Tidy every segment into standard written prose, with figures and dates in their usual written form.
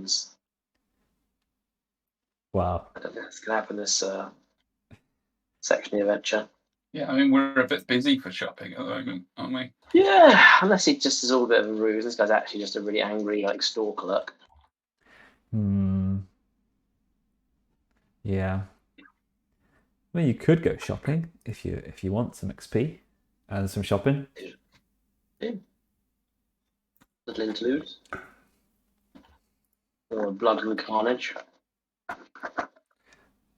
ruins. Wow. I don't think that's going to happen this section of the adventure. Yeah, I mean, we're a bit busy for shopping at the moment, aren't we? Yeah, unless it just is all a bit of a ruse. This guy's actually just a really angry, like, store clerk. Yeah. Well, you could go shopping if you want some XP and some shopping. Yeah. Little interlude. Or blood and carnage.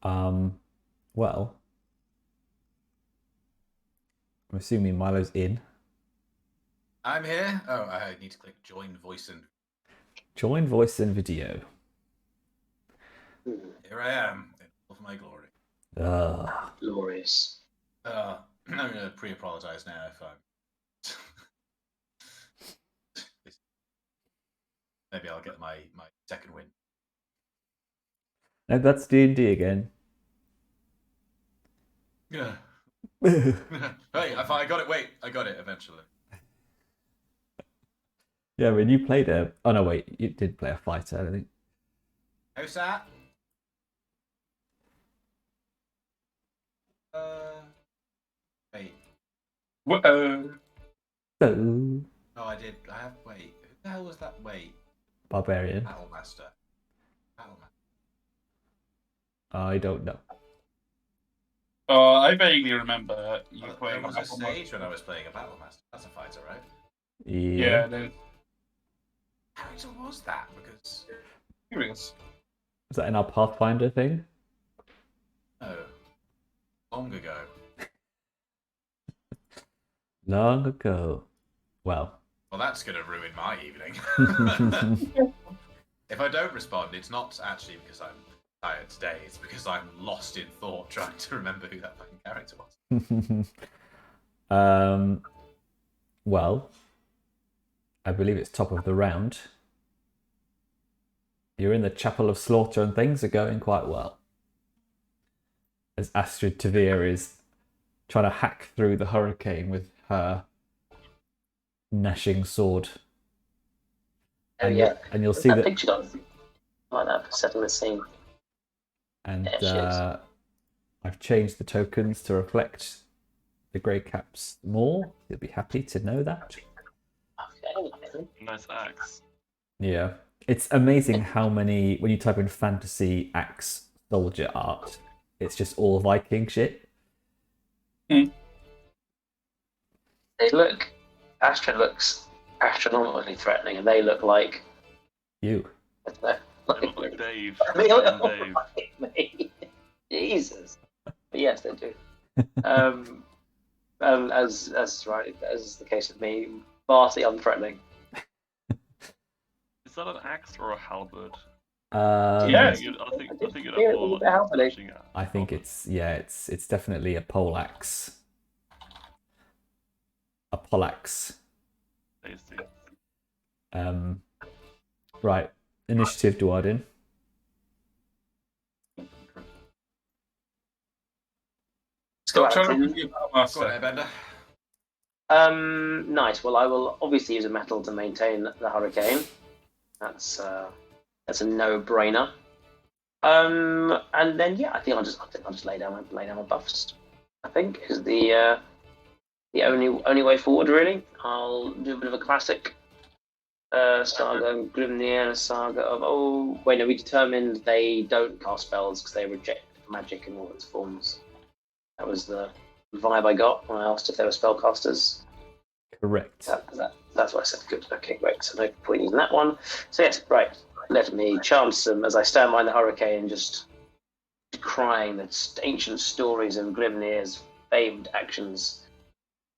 Well, I'm assuming Milo's in. I'm here. Oh, I need to click join voice and. Join voice and video. Here I am, in all of my glory. Glorious. I'm going to pre-apologize now if I'm. Maybe I'll get my second win. No, that's D&D again. Yeah. Hey, I got it. Wait, I got it eventually. Yeah, when you played a... Oh, no, wait. You did play a fighter, I think. How's that? Wait. What? Oh. Oh, I did. I have. Wait. Who the hell was that? Wait. Barbarian. Battlemaster. I don't know. I vaguely remember you playing. There was a stage when I was playing a Battlemaster. That's a fighter, right? Yeah. How was that? Because. Curious. Was that in our Pathfinder thing? Oh. Long ago. Long ago. Well, that's going to ruin my evening. If I don't respond, it's not actually because I'm tired today. It's because I'm lost in thought trying to remember who that fucking character was. Well, I believe it's top of the round. You're in the Chapel of Slaughter and things are going quite well. As Astrid Tavir is trying to hack through the hurricane with her gnashing sword. And you'll see that picture got like that for setting the scene. And I've changed the tokens to reflect the grey caps more. You'll be happy to know that. Okay. Nice axe. Yeah. It's amazing how many, when you type in fantasy axe soldier art, it's just all Viking shit. They look, Astrid looks astronomically threatening, and they look like you. They look like Dave. They look Dave. like me. Jesus. But yes, they do. As the case with me, vastly unthreatening. Is that an axe or a halberd? Yeah. I think you'd Yeah, have more the halberd. touching it. I think it's definitely a poleaxe. A poleaxe. Tasty. Right. Initiative, Duardin. Stop trying to be a Go master. on, Airbender. Nice. Well, I will obviously use a metal to maintain the hurricane. That's a no-brainer. And then I think I'll just lay down my buffs. I think is the only way forward, really. I'll do a bit of a classic saga, Grimnir saga of we determined they don't cast spells because they reject magic in all its forms. That was the vibe I got when I asked if they were spellcasters. Correct. That's what I said. Good. Okay, great. So no point using that one. So yes, right. Let me chant some as I stand behind the hurricane, just crying the ancient stories of Grimnir's famed actions,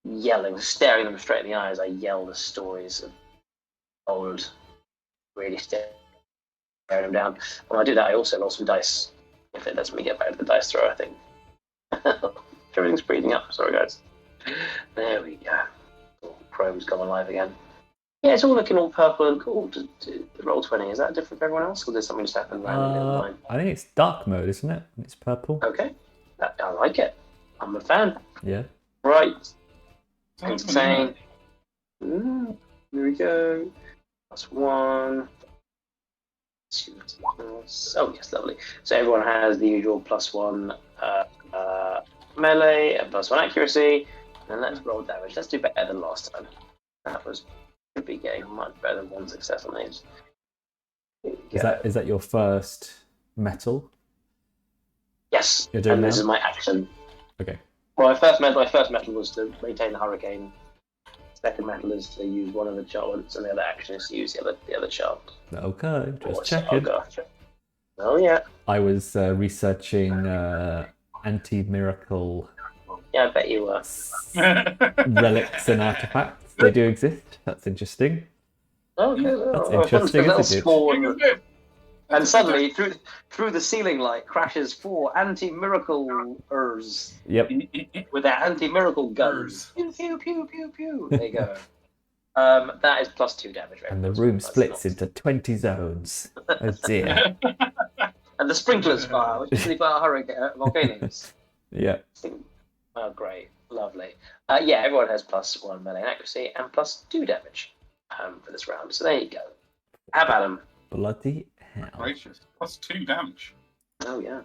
yelling, staring them straight in the eyes. I yell the stories of old, really staring them down. When I do that, I also roll some dice. If it lets me get back to the dice throw, I think. Everything's breathing up. Sorry, guys. There we go. Chrome's gone alive again. Yeah, it's all looking all purple and cool. The roll 20, is that different for everyone else, or did something just happen randomly in line? I think it's dark mode, isn't it? It's purple. Okay, I like it. I'm a fan. Yeah. Right. Insane. Here we go. That's 1. Oh yes, lovely. So everyone has the usual +1 melee and +1 accuracy. And let's roll damage. Let's do better than last time. That was should be getting much better than 1 success on these. Is that your first metal? Yes, You're doing and this now? is my action. Okay. Well, my first metal was to maintain the hurricane. Second metal is to use one of the charms, and the other action is to use the other charm. Okay, just Oh checking. gosh. Oh yeah. I was researching anti-miracle Yeah, I bet you were. relics and artifacts. They do exist. That's interesting. Okay, That's well, interesting, little isn't it? spawn. And suddenly, through the ceiling light, crashes 4 anti-miraclers Yep. with their anti-miracle guns. Pew pew pew pew pew. There you go. That is +2 damage. And the Right? room That's splits not- into 20 zones. Oh dear. And the sprinklers fire, which is really fire volcanoes. Yeah. Oh, great, lovely. Yeah, everyone has +1 melee accuracy and +2 damage for this round. So there you go. Have at 'em. Bloody hell. Gracious. +2 damage. Oh yeah.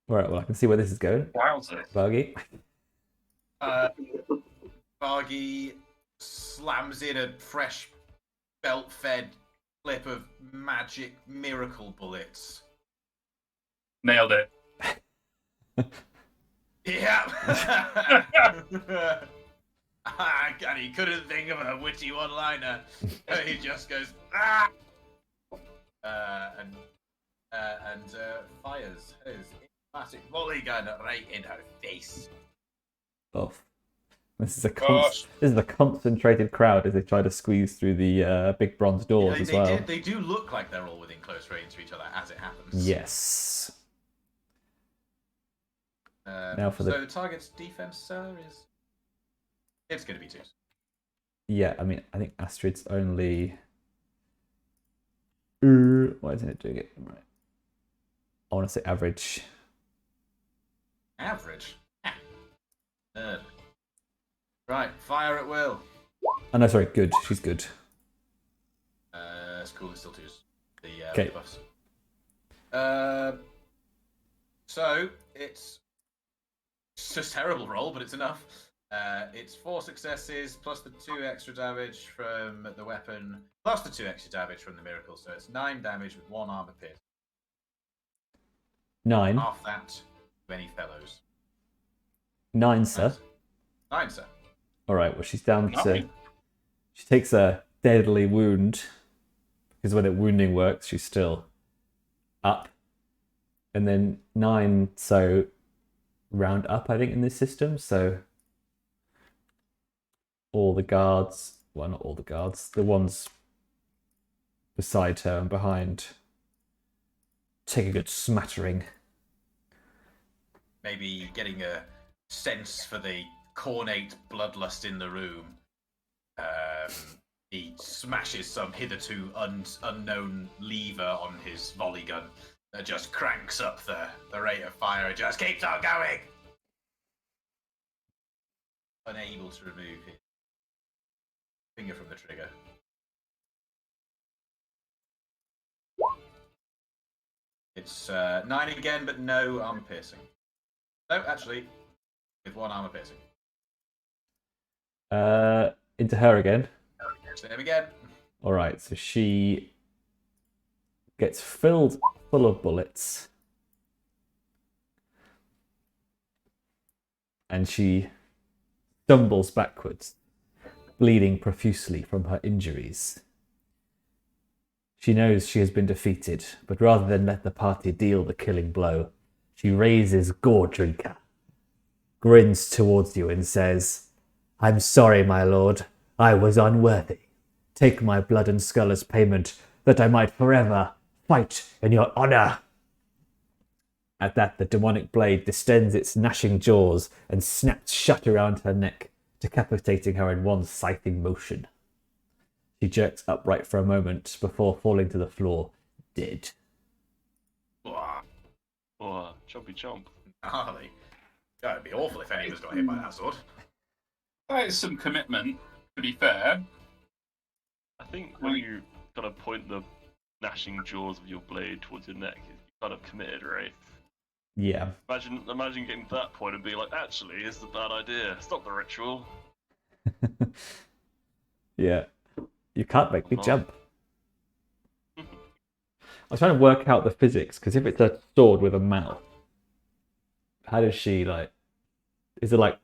Alright, well I can see where this is going. Wowzer. Buggy. Bargy slams in a fresh belt-fed clip of magic miracle bullets. Nailed it. Yeah. And he couldn't think of a witty one-liner. He just goes ah, and fires his classic volley gun right in her face. Oh. This is a Gosh. this is a concentrated crowd as they try to squeeze through the big bronze doors as well. They do look like they're all within close range to each other as it happens. Yes. Now for the- So the target's defense, sir, is it's going to be 2. Yeah, I mean, I think Astrid's only. Why isn't it doing it? Right. I want to say average. Average. Nerd. Right, fire at will. Oh no, sorry, good. She's good. It's cool. It's still 2s. The Okay. buffs. So it's a terrible roll, but it's enough. It's 4 successes plus the 2 extra damage from the weapon, plus the 2 extra damage from the miracle. So it's 9 damage with 1 armor pierce. 9. Half that to any fellows. 9, sir. 9, sir. Alright, well, she's down to. Nine. She takes a deadly wound. Because when it wounding works, she's still up. And then 9, so round up, I think, in this system. So all the guards, well, not all the guards, the ones beside her and behind take a good smattering. Maybe getting a sense for the cornate bloodlust in the room. He smashes some hitherto unknown lever on his volley gun that just cranks up the rate of fire. It just keeps on going. Unable to remove his finger from the trigger. It's 9 again, but no armor piercing. No, actually, with 1 armor piercing. Into her again. Same again. Alright, so she gets filled full of bullets. And she stumbles backwards, bleeding profusely from her injuries. She knows she has been defeated, but rather than let the party deal the killing blow, she raises Gore Drinker, grins towards you and says, "I'm sorry, my lord. I was unworthy. Take my blood and skull as payment, that I might forever fight in your honor." At that, the demonic blade distends its gnashing jaws and snaps shut around her neck, decapitating her in one scything motion. She jerks upright for a moment before falling to the floor, dead. Wah, Oh, jumpy jump. gnarly. God, it'd be awful if any of us got hit by that sword. That is some commitment, to be fair. I think when you kind of point the gnashing jaws of your blade towards your neck, you're kind of committed, right? Yeah. Imagine getting to that point and being like, actually, it's a bad idea. Stop the ritual. Yeah. You can't make me Oh. jump. I was trying to work out the physics, because if it's a sword with a mouth, how does she, like... Is it like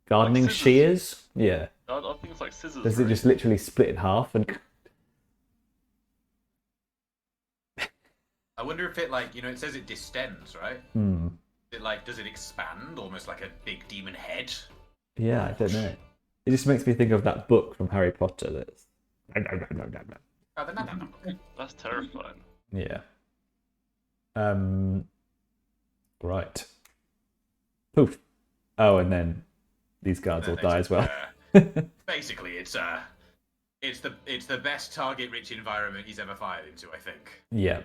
gardening scissors. shears? Yeah. I think it's like scissors. Does it right? just literally split in half and... I wonder if it like it says it distends, right? Hmm. Does it expand almost like a big demon head? Yeah, I don't know. It just makes me think of that book from Harry Potter that's... Oh, no. That's terrifying. Yeah. Right. Poof. Oh, and then these guards all die as well. Basically, it's the best target-rich environment he's ever fired into, I think. Yeah.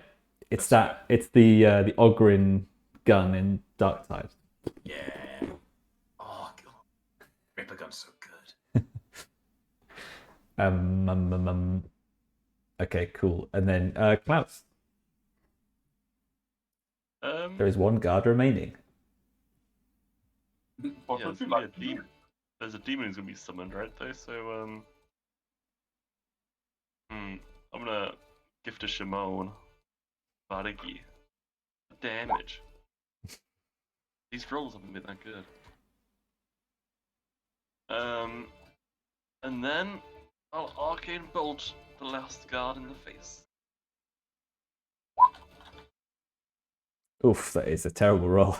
It's the Ogryn gun in Darktide. Yeah. Oh god, Ripper gun's so good. Okay, cool. And then Klaus. There is one guard remaining. What Yeah, would there's you gonna like? be a demon. There's a demon who's gonna be summoned, right? Though, so I'm gonna gift a Shimon Varigi damage. These rolls haven't been that good. And then I'll arcane bolt the last guard in the face. Oof, that is a terrible roll.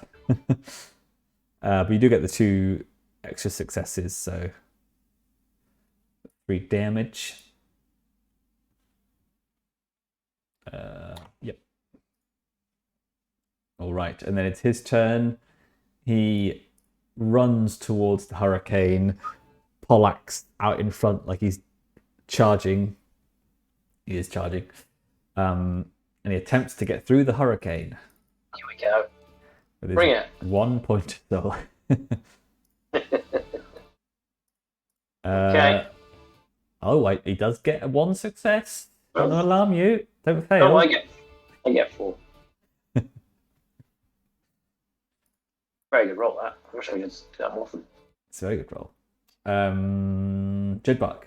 But you do get the 2 extra successes, so 3 damage. Yep. All right, and then it's his turn. He runs towards the hurricane, poleaxe out in front like he's charging. He is charging. And he attempts to get through the hurricane. Here we go. With his Bring it. 1 point though. Okay. Oh wait, he does get 1 success. Don't alarm you. Don't fail. Oh, I get 4. Very good roll, that. I wish I could do that more often. It's a very good roll. Jedbark,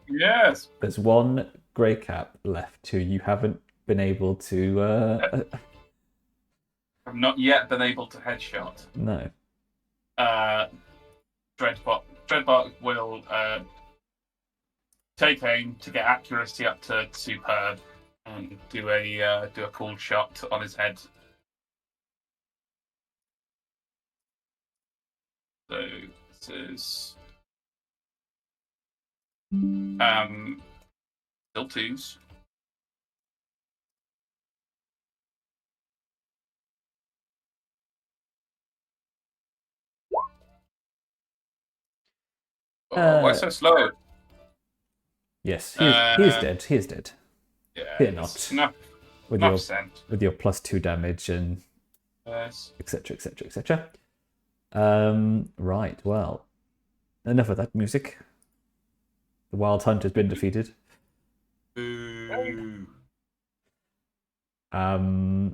Yes. there's 1 grey cap left who you haven't been able to. I've not yet been able to headshot. No. Dreadbot will take aim to get accuracy up to superb and do a cool shot on his head. So this is still 2s. Why so slow? Yes, he is dead. He is dead. Yeah, Fear not. Enough, With enough your sent. with your +2 damage and Yes. etc. etc. etc. Right. Well, enough of that music. The Wild Hunt has been defeated. Boo. So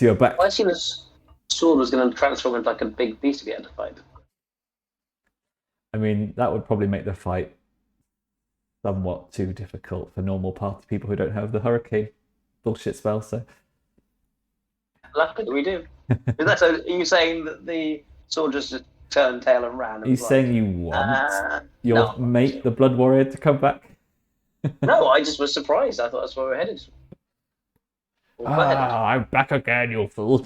you're back. I assume this sword was going to transform into like a big beast to get into fight. I mean, that would probably make the fight somewhat too difficult for normal party people who don't have the hurricane bullshit spell. So Luckily we do. Is that so? Are you saying that the sword just turned tail and ran? And he's was saying you want your no. mate, the Blood Warrior, to come back? No, I just was surprised. I thought that's where we're headed. Well, we're headed. I'm back again, you fool!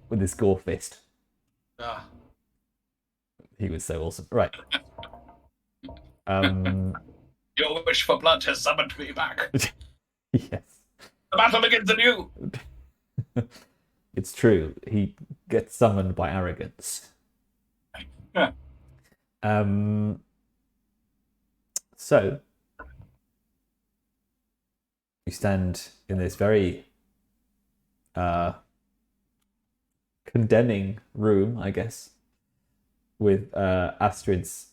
With his gore fist. Ah, He was so awesome. Right. Your wish for blood has summoned me back. Yes. The battle begins anew. It's true. He gets summoned by arrogance. Yeah. So you stand in this very condemning room, I guess, with Astrid's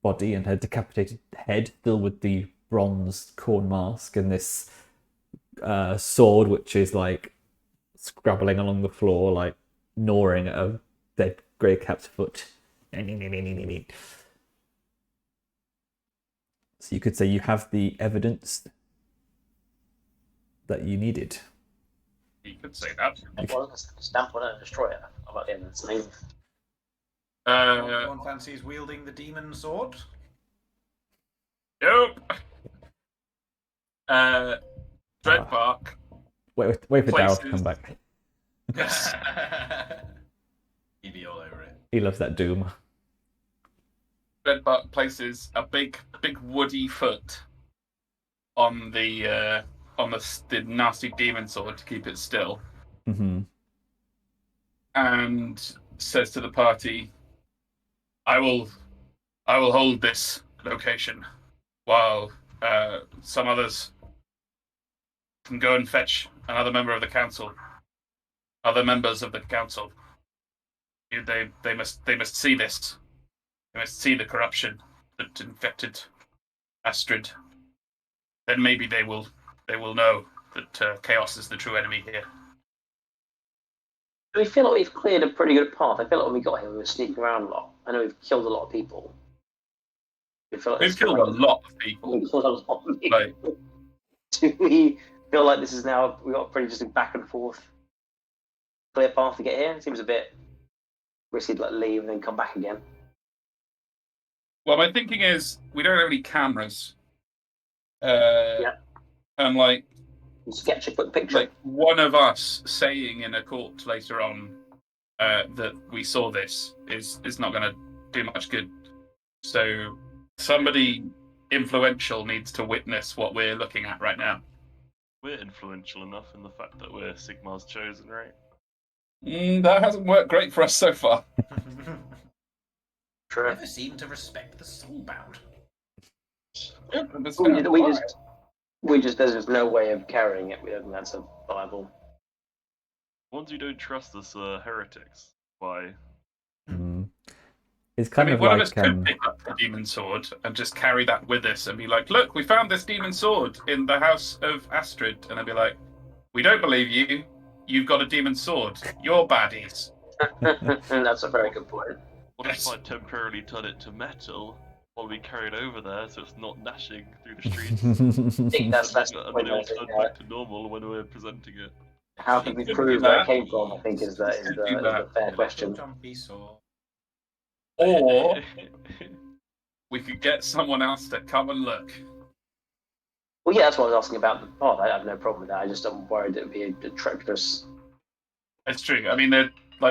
body and her decapitated head, still with the bronze corn mask and this sword, which is like scrabbling along the floor, like gnawing at a dead grey cat's foot. So you could say you have the evidence that you needed. You could say that. Well, let's stamp on it and destroy it. How about the end of this thing? Anyone fancies wielding the demon sword? Nope. Dreadbark. Wait for Daryl to Places. come back. He'd be all over it. He loves that Doom. Dreadbark places a big woody foot on the nasty demon sword to keep it still, Mm-hmm. and says to the party, I will hold this location while some others can go and fetch another member of the council, other members of the council. They must see this. They must see the corruption that infected Astrid. Then maybe they will know that chaos is the true enemy here. Do we feel like we've cleared a pretty good path? I feel like when we got here, we were sneaking around a lot. I know we've killed a lot of people. We feel like We've killed a lot of people. We've killed a lot of people. Like, Do we feel like this is now, we got a pretty just back and forth clear path to get here? It seems a bit risky to like leave and then come back again. well, my thinking is we don't have any cameras. And Sketch a quick picture. like one of us saying in a court later on that we saw this is not going to do much good. So somebody influential needs to witness what we're looking at right now. We're influential enough in the fact that we're Sigmar's chosen, right? That hasn't worked great for us so far. True. Never seem to respect the soulbound. We just there's just no way of carrying it. We don't think that's a viable. Ones who don't trust us are heretics. Why? Mm. It's I kind mean, of one like of us could pick up the demon sword and just carry that with us and be like, look, we found this demon sword in the house of Astrid. And I'd be like, we don't believe you. You've got a demon sword. You're baddies. That's a very good point. What if I temporarily turn it to metal while we carry it over there so it's not gnashing through the streets? I think that's the And point. then I it'll turn think, back to normal when we're presenting it. how can we Could prove do where it that. came from? I think is the fair question. Jumpy sword. Or we could get someone else to come and look. Well, yeah, that's what I was asking about the path. I have no problem with that. I just am worried it would be a treacherous. It's true. I mean,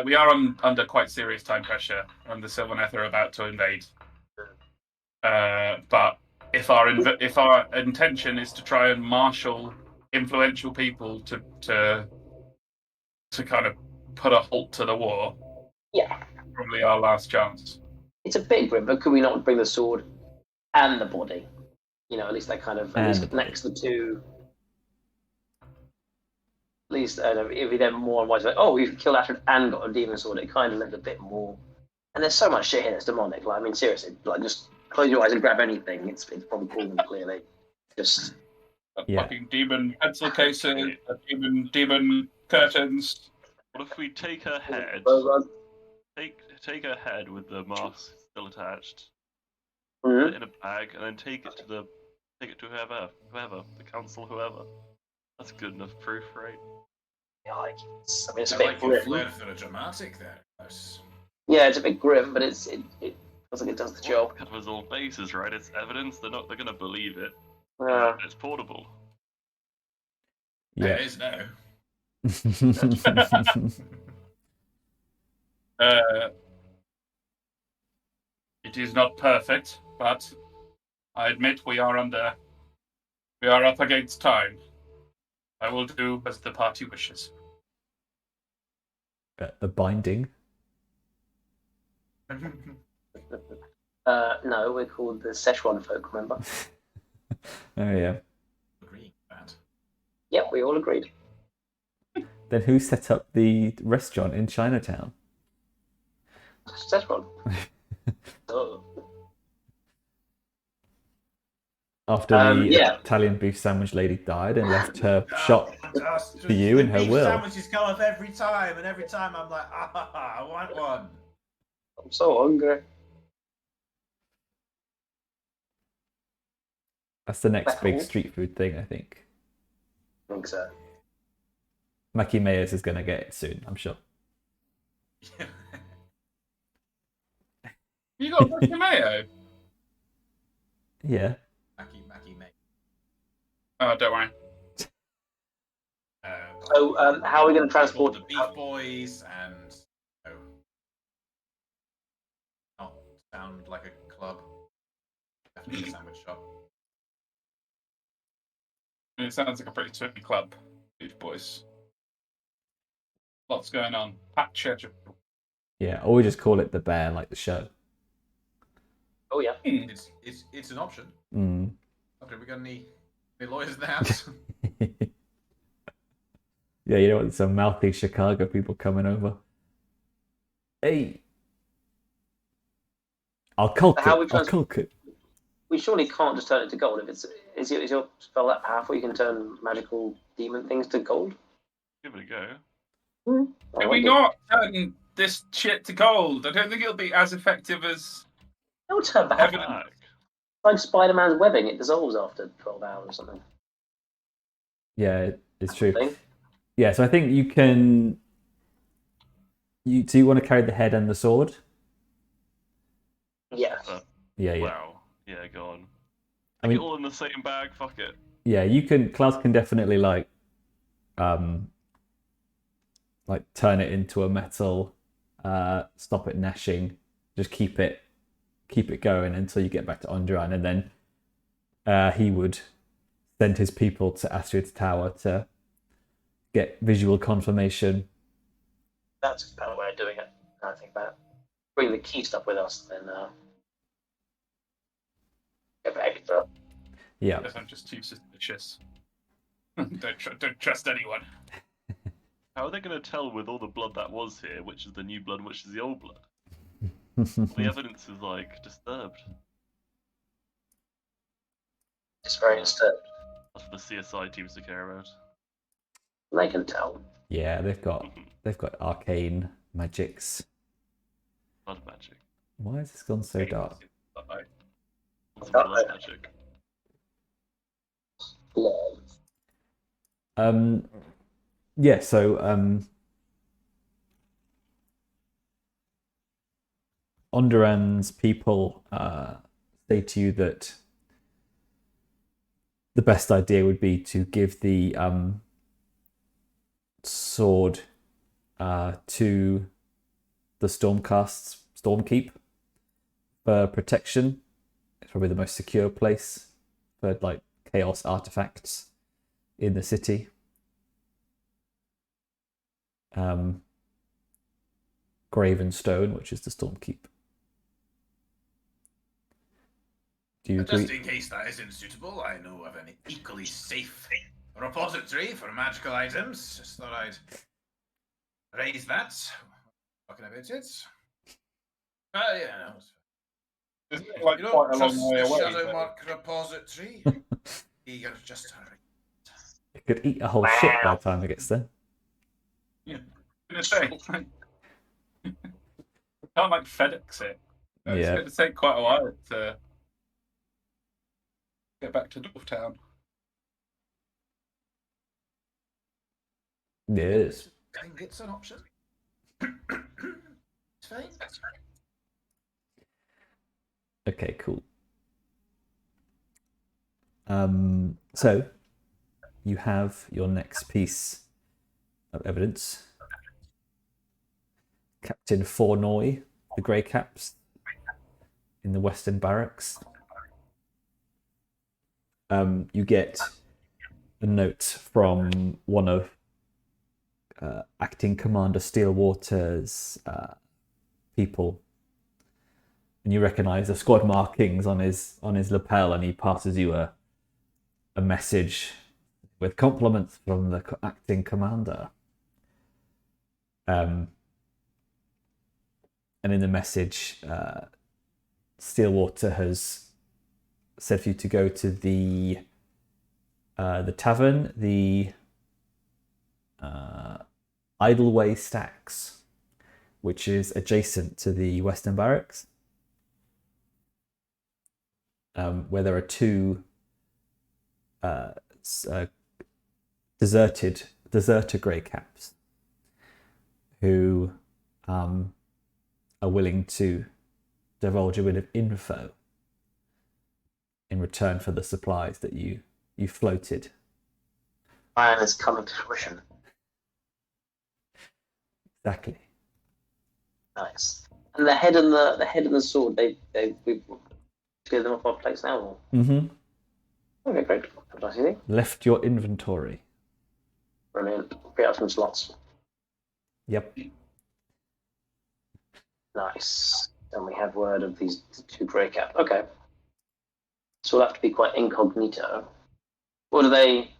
we are under quite serious time pressure, and the Sylvaneth are about to invade. But if our intention is to try and marshal influential people to kind of put a halt to the war, Yeah, probably our last chance. it's a big grim, but could we not bring the sword and the body? You know, at least that kind of at least next to the two. At least if we then more and more like, oh, we've killed Astrid and got a demon sword, it kind of left a bit more. And there's so much shit here that's demonic. Like, I mean, seriously, like just close your eyes and grab anything. It's probably cool and clearly. Just A Yeah. fucking demon pencil cases, a demon curtains. What if we take her head, take her head with the mask still attached, put it in a bag, and then take it to whoever, the council, whoever. That's good enough proof, right? Yeah, like, it's a I bit like your grim. flair for the dramatic there. Yes. Yeah, it's a bit grim, but it feels like it does the job. Covers all bases, right? It's evidence. They're gonna believe it. It's portable. It yeah. is now. It is not perfect, but I admit we are up against time. I will do as the party wishes. The binding. No, we're called the Szechuan folk, remember? Oh yeah. Agree, Matt. Yep, we all agreed. Then who set up the restaurant in Chinatown? Szechuan. Oh. After the Yeah. Italian beef sandwich lady died and left her shop for you in her beef will. Sandwiches come up every time, and every time I'm like, I want one. I'm so hungry. That's the next big Well. street food thing, I think. I think so. Mackie Mayers is going to get it soon, I'm sure. You got Mackie Mayo? Yeah. Mackie May. Oh, don't worry. So, how are we going to transport the Beef Boys and not sound like a club? Definitely a sandwich shop. It sounds like a pretty swift club, Beef Boys. Lots going on. Pat Churchill. Yeah, or we just call it the Bear, like the show. Oh yeah. It's an option. Mm. Okay, we got any lawyers in the house? Yeah, you don't want some mouthy Chicago people coming over. Hey, I'll culk How it. we I'll culk it. We surely can't just turn it to gold. If it's is your spell that powerful, you can turn magical demon things to gold. Give it a go. Can we not turn this shit to gold? I don't think it'll be as effective as. Don't turn back. Evident. Like Spider-Man's webbing, it dissolves after 12 hours or something. Yeah, it's true. Thing. Yeah, so I think you can. Do you want to carry the head and the sword? Yeah. Yeah. Wow. Yeah, go on. I mean, all in the same bag. Fuck it. yeah, you can. Klaus can definitely like turn it into a metal, stop it gnashing, just keep it going until you get back to Onderan, and then he would send his people to Astrid's tower to get visual confirmation. That's a better way of doing it. I think about it. Bring the key stuff with us, then get extra. Yeah. Yes, I'm just too suspicious. don't trust anyone. How are they going to tell with all the blood that was here, which is the new blood and which is the old blood? The evidence is like disturbed. It's very disturbed. That's for the CSI teams to care about. They can tell. Yeah, they've got arcane magics. Blood magic. Why has this gone so dark? Some blood magic. Yeah, so Onderan's people say to you that the best idea would be to give the sword to the Stormkeep for protection. It's probably the most secure place for like chaos artifacts in the city. Gravenstone, which is the Stormkeep. Do you agree? Just in case that isn't suitable, I know of an equally safe repository for magical items. Just thought I'd raise that. Talking about it. Yeah, no. Isn't it like You quite don't a long trust way the away? Shadowmark repository. You're just hurry. It could eat a whole ship by the time it gets there. Yeah. I'm gonna say, can't like FedEx it. It's Yeah. going to take quite a while to get back to Dwarftown. It is. I think it's an option. It's fine. Okay, cool. So you have your next piece of evidence. Captain Fournoy, the Grey Caps, in the Western Barracks. You get a note from one of Acting Commander Steelwater's people, and you recognise the squad markings on his lapel, and he passes you a message with compliments from the acting commander. And in the message, Steelwater has said for you to go to the tavern, the Idleway Stacks, which is adjacent to the Western Barracks, where there are two deserter grey caps who are willing to divulge a bit of info in return for the supplies that you floated. Plan is coming to fruition. Exactly. Nice. And the head and the sword, we cleared them off our place now. Or? Mm-hmm. Okay, great. Nice easy. Left your inventory. Brilliant. Free up some slots. Yep. Nice. And we have word of these two grey caps. Okay. So we'll have to be quite incognito. What are they?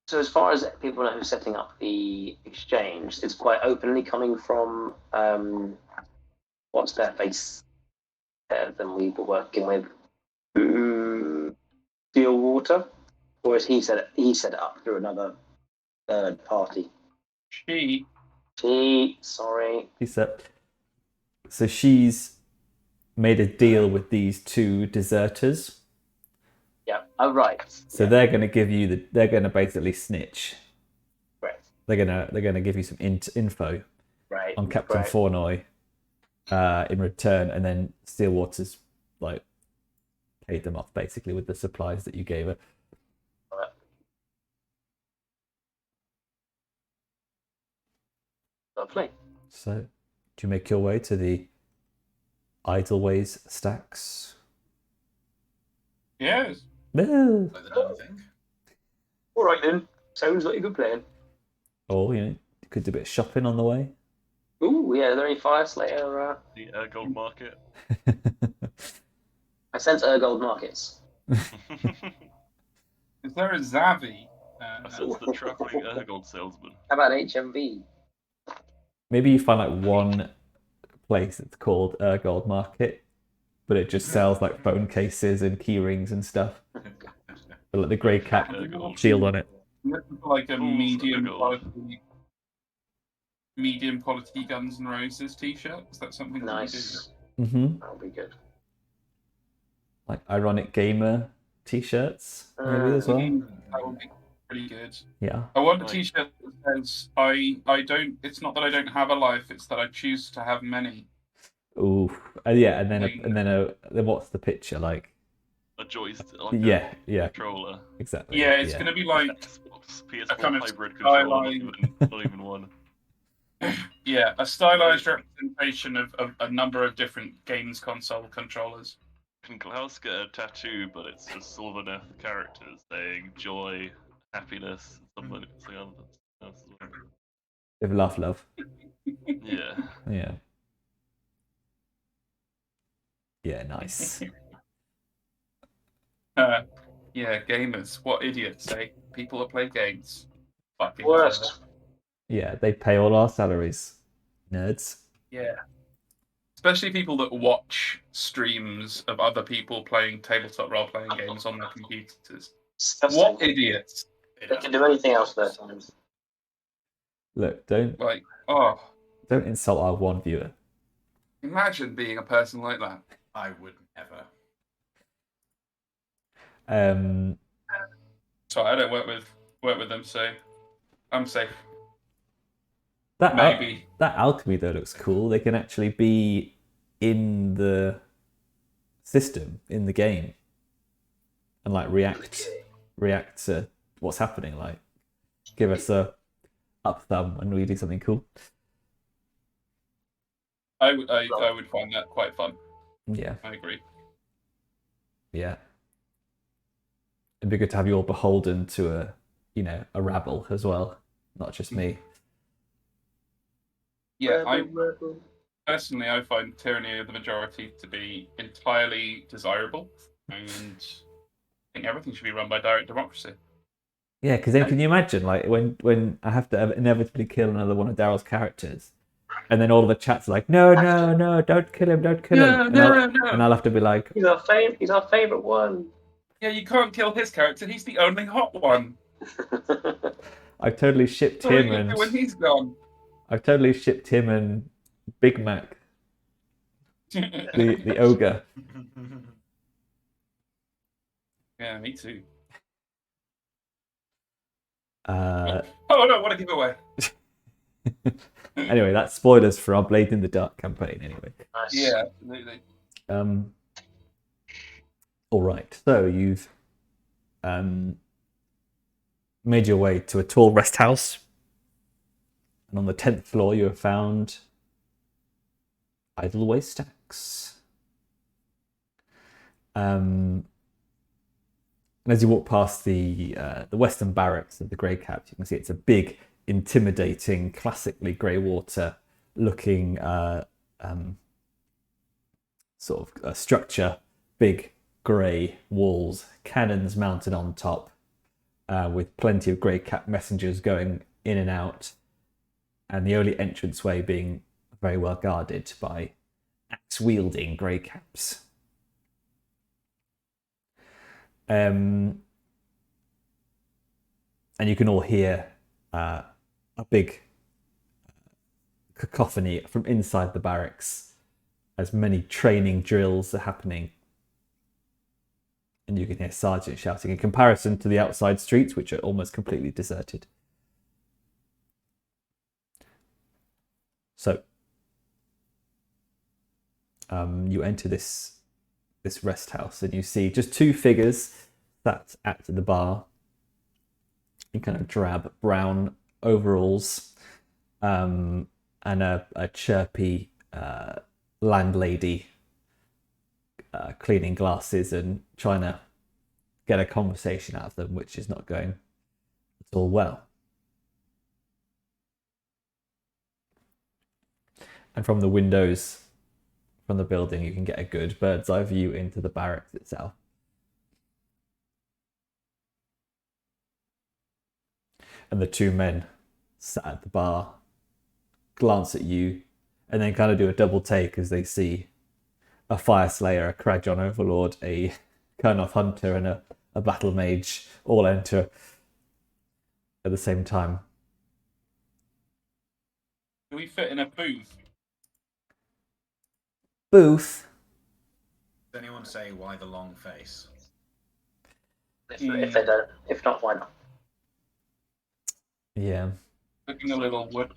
So as far as people know who's setting up the exchange, it's quite openly coming from what's their face than we were working with Steelwater, or is he set it up through another third party? She. Sorry. He said. So she's made a deal with these two deserters. Yeah. Oh, right. So they're going to give you they're going to basically snitch. Right. They're going to give you some info Right. on Captain Right. Fournoy in return, and then Steelwater's like paid them off basically with the supplies that you gave her. Right. Lovely. So, do you make your way to the Idleways Stacks? Yes. No. Like the damn thing. All right then. Sounds like a good plan. Or you could do a bit of shopping on the way. Ooh, yeah. Are there any Fire Slayer? The Gold Market. I sense Urgold markets. Is there a Zavi? I sense the traveling Gold salesman. How about HMV? Maybe you find like one place that's called Gold Market, but it just sells like phone cases and key rings and stuff. But like the grey cap Gold. shield on it. Looking for like a Fools medium Gold. quality Guns N' Roses t-shirt. Is that something Nice. Mm-hmm. That'll be good. Like Ironic Gamer t-shirts maybe as that well. you do? That would be pretty good. Yeah. I want a Right. t-shirt that says I don't. It's not that I don't have a life. It's that I choose to have many. Ooh. Yeah. And then what's the picture like? A joystick. Like Yeah. A Yeah. controller. Exactly. Yeah, it's gonna be like Xbox, PS4 a kind of hybrid controller. skyline. Not even one. Yeah, a stylized representation of a number of different games console controllers. Can Klaus get a tattoo, but it's just Sylvaneth characters saying joy, happiness, something else as well. With love. Yeah. Yeah. Yeah. Nice. Yeah, gamers. What idiots, eh? People that play games. Fucking Worst. Yeah. They pay all our salaries. Nerds. Yeah. Especially people that watch streams of other people playing tabletop role-playing games on their computers. Disgusting. What idiots? They can do anything else with their times. Look, don't Like, insult our one viewer. imagine being a person like that. I would never. So I don't work with them, so I'm safe. That Maybe. that alchemy though looks cool. They can actually be in the system in the game and like react to what's happening. Like give us a up thumb when we do something cool. I would find that quite fun. Yeah, I agree. yeah. It'd be good to have you all beholden to a rabble as well, not just me. Yeah, I find tyranny of the majority to be entirely desirable, and I think everything should be run by direct democracy. Yeah, because then can you imagine like when I have to inevitably kill another one of Daryl's characters, And then all of the chats are like, no, don't kill him, don't kill him. No. And I'll have to be like, He's our favourite one. Yeah, you can't kill his character. He's the only hot one. I've totally shipped What are you him gonna and do when he's gone? I've totally shipped him and Big Mac, the ogre. Yeah, me too. Uh, Oh no, what a giveaway! anyway, that's spoilers for our Blade in the Dark campaign. Anyway, Nice. Yeah, absolutely. All right, so you've made your way to a tall rest house, and on the 10th floor you have found idle waste stacks. And as you walk past the western barracks of the Grey Caps, you can see it's a big, intimidating, classically Greywater looking sort of structure. Big grey walls, cannons mounted on top, with plenty of Grey Cap messengers going in and out, and the only entranceway being very well guarded by axe-wielding Grey Caps. And you can all hear a big cacophony from inside the barracks as many training drills are happening. And you can hear sergeants shouting in comparison to the outside streets, which are almost completely deserted. So you enter this rest house and you see just two figures sat at the bar in kind of drab brown overalls, and a chirpy landlady cleaning glasses and trying to get a conversation out of them, which is not going at all well. And from the windows from the building, you can get a good bird's eye view into the barracks itself. And the two men sat at the bar glance at you and then kind of do a double take as they see a Fire Slayer, a Krajon Overlord, a Kurnoth Hunter, and a Battle Mage all enter at the same time. Do we fit in a booth? Booth? Does anyone say why the long face? If they don't, if not, why not? Yeah. Looking a little wood.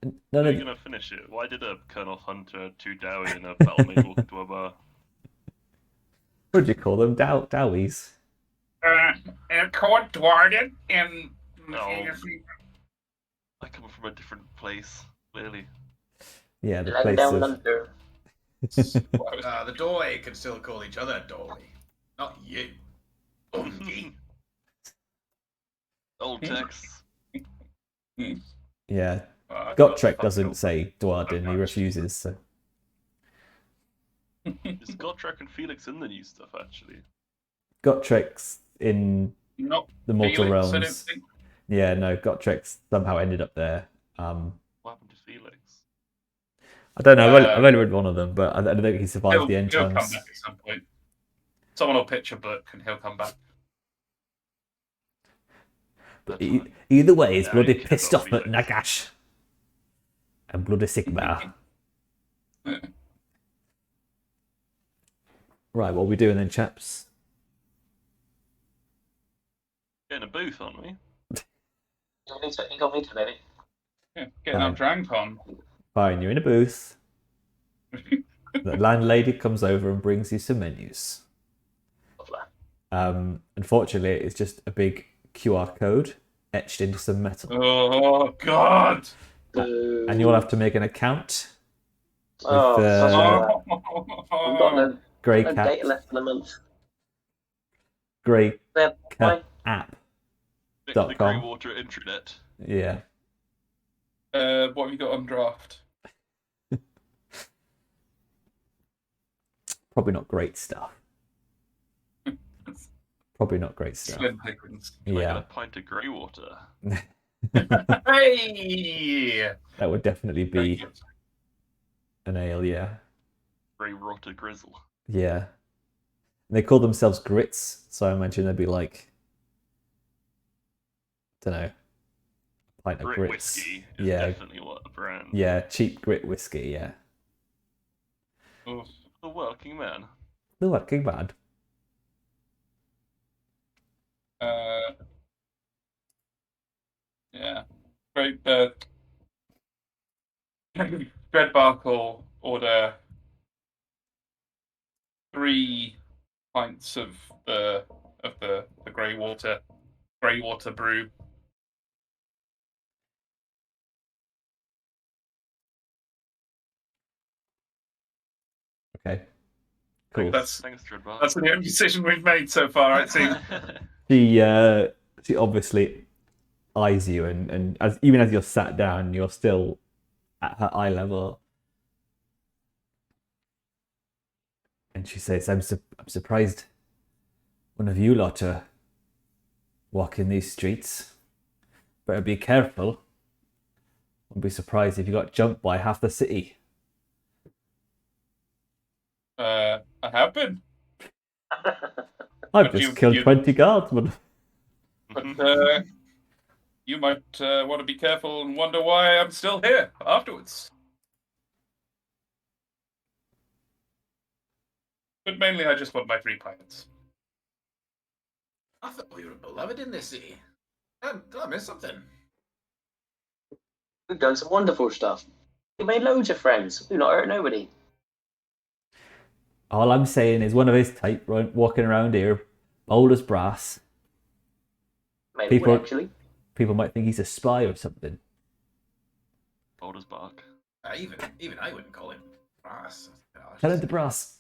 None How are of you gonna finish it? Why did a Colonel Hunter, two Dowie, and a Battlemate walk into a bar? what do you call them? Dowies? Court Dwarden in. No. I come from a different place, clearly. Yeah, the Let place down of... under. The Doy can still call each other Doy, not you. Ungi. Old Tex. Yeah. Gotrek doesn't say Dwarden, he refuses, so... Is Gotrek and Felix in the new stuff, actually? Gotrek's in Not the Mortal Felix, I don't Realms. think. Yeah, no, Gotrek somehow ended up there. What happened to Felix? I don't know, I've only read one of them, but I don't think he survived the He'll come entrance. back at some point. Someone will pitch a book and he'll come back. But either way, he's Yeah, bloody he cares pissed about off at Felix. Nagash. And bloody Sigmar. Right, what are we doing then, chaps? In a booth, aren't we? You got me to maybe. Yeah, getting our drank on. Fine, you're in a booth. The landlady comes over and brings you some menus. Lovely. Unfortunately, it's just a big QR code etched into some metal. Oh God! And you'll have to make an account with Oh, the I've got no Grey data Cat left in a month. Grey There, Cat app. The .com. Greywater intranet. Yeah. What have you got on draft? Probably not great stuff. Probably not great stuff. Slim pickings. Can I get Yeah. a pint of Greywater? Hey! That would definitely Very be good. an ale, yeah. Grey Rotter Grizzle. Yeah. And they call themselves grits, so I imagine they'd be like, don't know, a pint of Grit grits. whiskey is Yeah, definitely what the brand. yeah, cheap grit whiskey, yeah. Oof. The working man. The working bad. Yeah. Great. Dreadbark will order 3 pints of the grey water brew. Okay. Cool. That's Thanks, Dreadbar. that's the only decision we've made so far. It seems. She obviously eyes you, and as even as you're sat down, you're still at her eye level. And she says, I'm surprised one of you lot are walking these streets. Better be careful. Wouldn't be surprised if you got jumped by half the city. I have been, I've But just killed 20 guardsmen. but you might want to be careful and wonder why I'm still here afterwards. But mainly, I just want my 3 pints. I thought we were beloved in this city. Did I miss something? We've done some wonderful stuff. We made loads of friends. We've not hurt nobody. All I'm saying is one of his type walking around here, bold as brass. Maybe People- actually. People might think he's a spy or something. Bold as bark. Even I wouldn't call him brass. Gosh. Tell him to brass.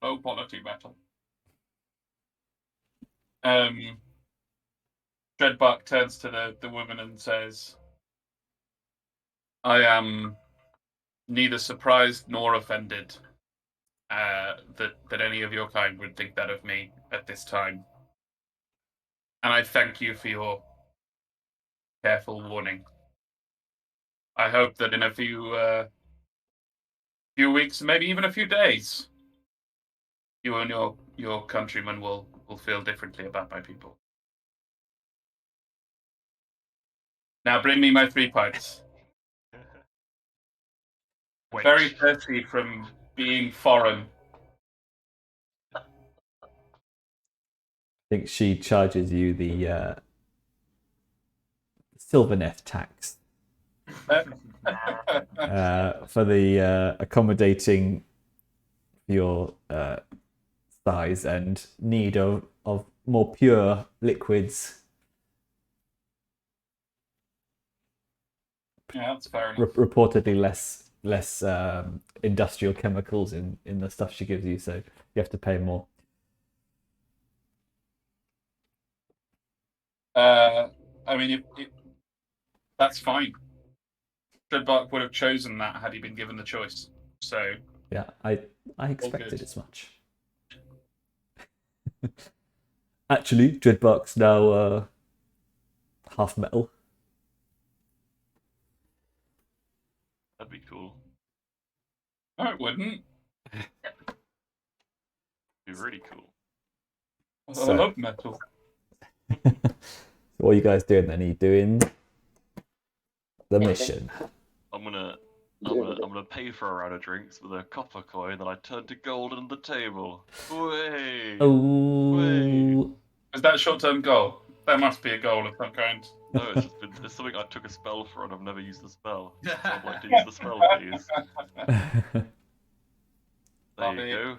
Low quality metal. Dreadbark turns to the woman and says, I am neither surprised nor offended that any of your kind would think that of me at this time. And I thank you for your careful warning. I hope that in a few weeks, maybe even a few days, you and your countrymen will feel differently about my people. Now bring me my 3 pints. Wench. Very thirsty from being foreign. I think she charges you the Sylvaneth tax for the accommodating your size and need of more pure liquids. Yeah, that's fair enough. Reportedly less industrial chemicals in the stuff she gives you, so you have to pay more. I mean, that's fine. Dreadbark would have chosen that had he been given the choice. So Yeah, I expected good. as much. Actually, Dreadbark's now half metal. That'd be cool. no, it wouldn't. Be really cool. So- I love metal. What are you guys doing then? Are you doing the mission? I'm gonna pay for a round of drinks with a copper coin that I turn to gold on the table. Way. Oh, Is that a short-term goal? That must be a goal of some kind. No, it's something I took a spell for and I've never used the spell. So I'd like to use the spell, please. There you go.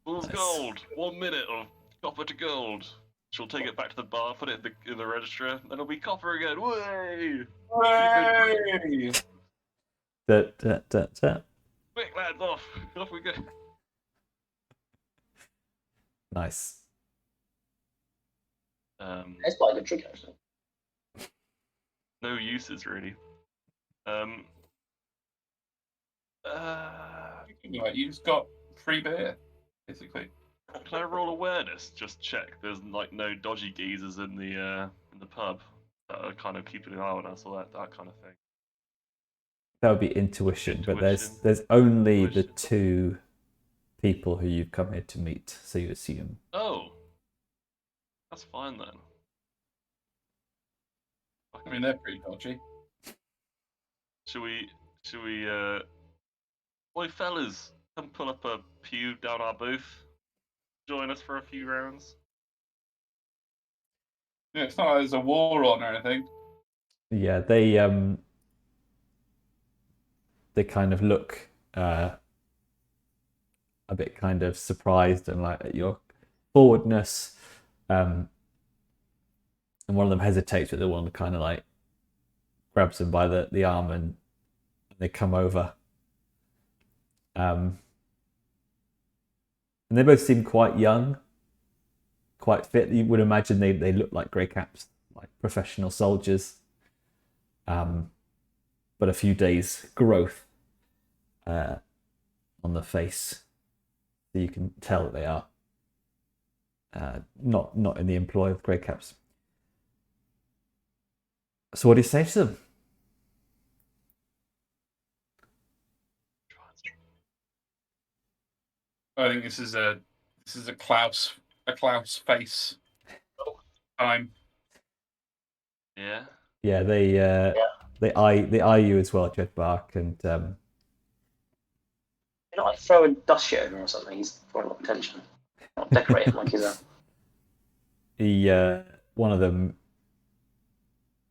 Fool's Nice. gold. 1 minute of copper to gold. She'll take it back to the bar, put it in the register, and it'll be copper again. Way! Hooray! Quick, lads, off! Off we go. Nice. That's quite a good trick, actually. No uses really. Right, you just got free beer, basically. Can I roll awareness? Just check. There's like no dodgy geezers in the the pub that are kind of keeping an eye on us, or that kind of thing. That would be intuition, but Intuition. there's only the Intuition. 2 people who you've come here to meet, so you assume. Oh, that's fine then. I mean, they're pretty dodgy. Should we, boy fellas, come pull up a pew down our booth. Join us for a few rounds. Yeah, it's not like there's a war on or anything. Yeah, they kind of look a bit kind of surprised and like at your forwardness, and one of them hesitates, but the one kind of like grabs him by the arm, and they come over. And they both seem quite young, quite fit. You would imagine they look like grey caps, like professional soldiers. But a few days growth on the face, so you can tell that they are not in the employ of grey caps. So what do you say to them? I think this is a Klaus face time. Yeah. Yeah, they eye you as well, Jedbark, and You're not like throwing dust shit over him or something. He's drawing a lot of attention. Not decorating like he's a. one of them,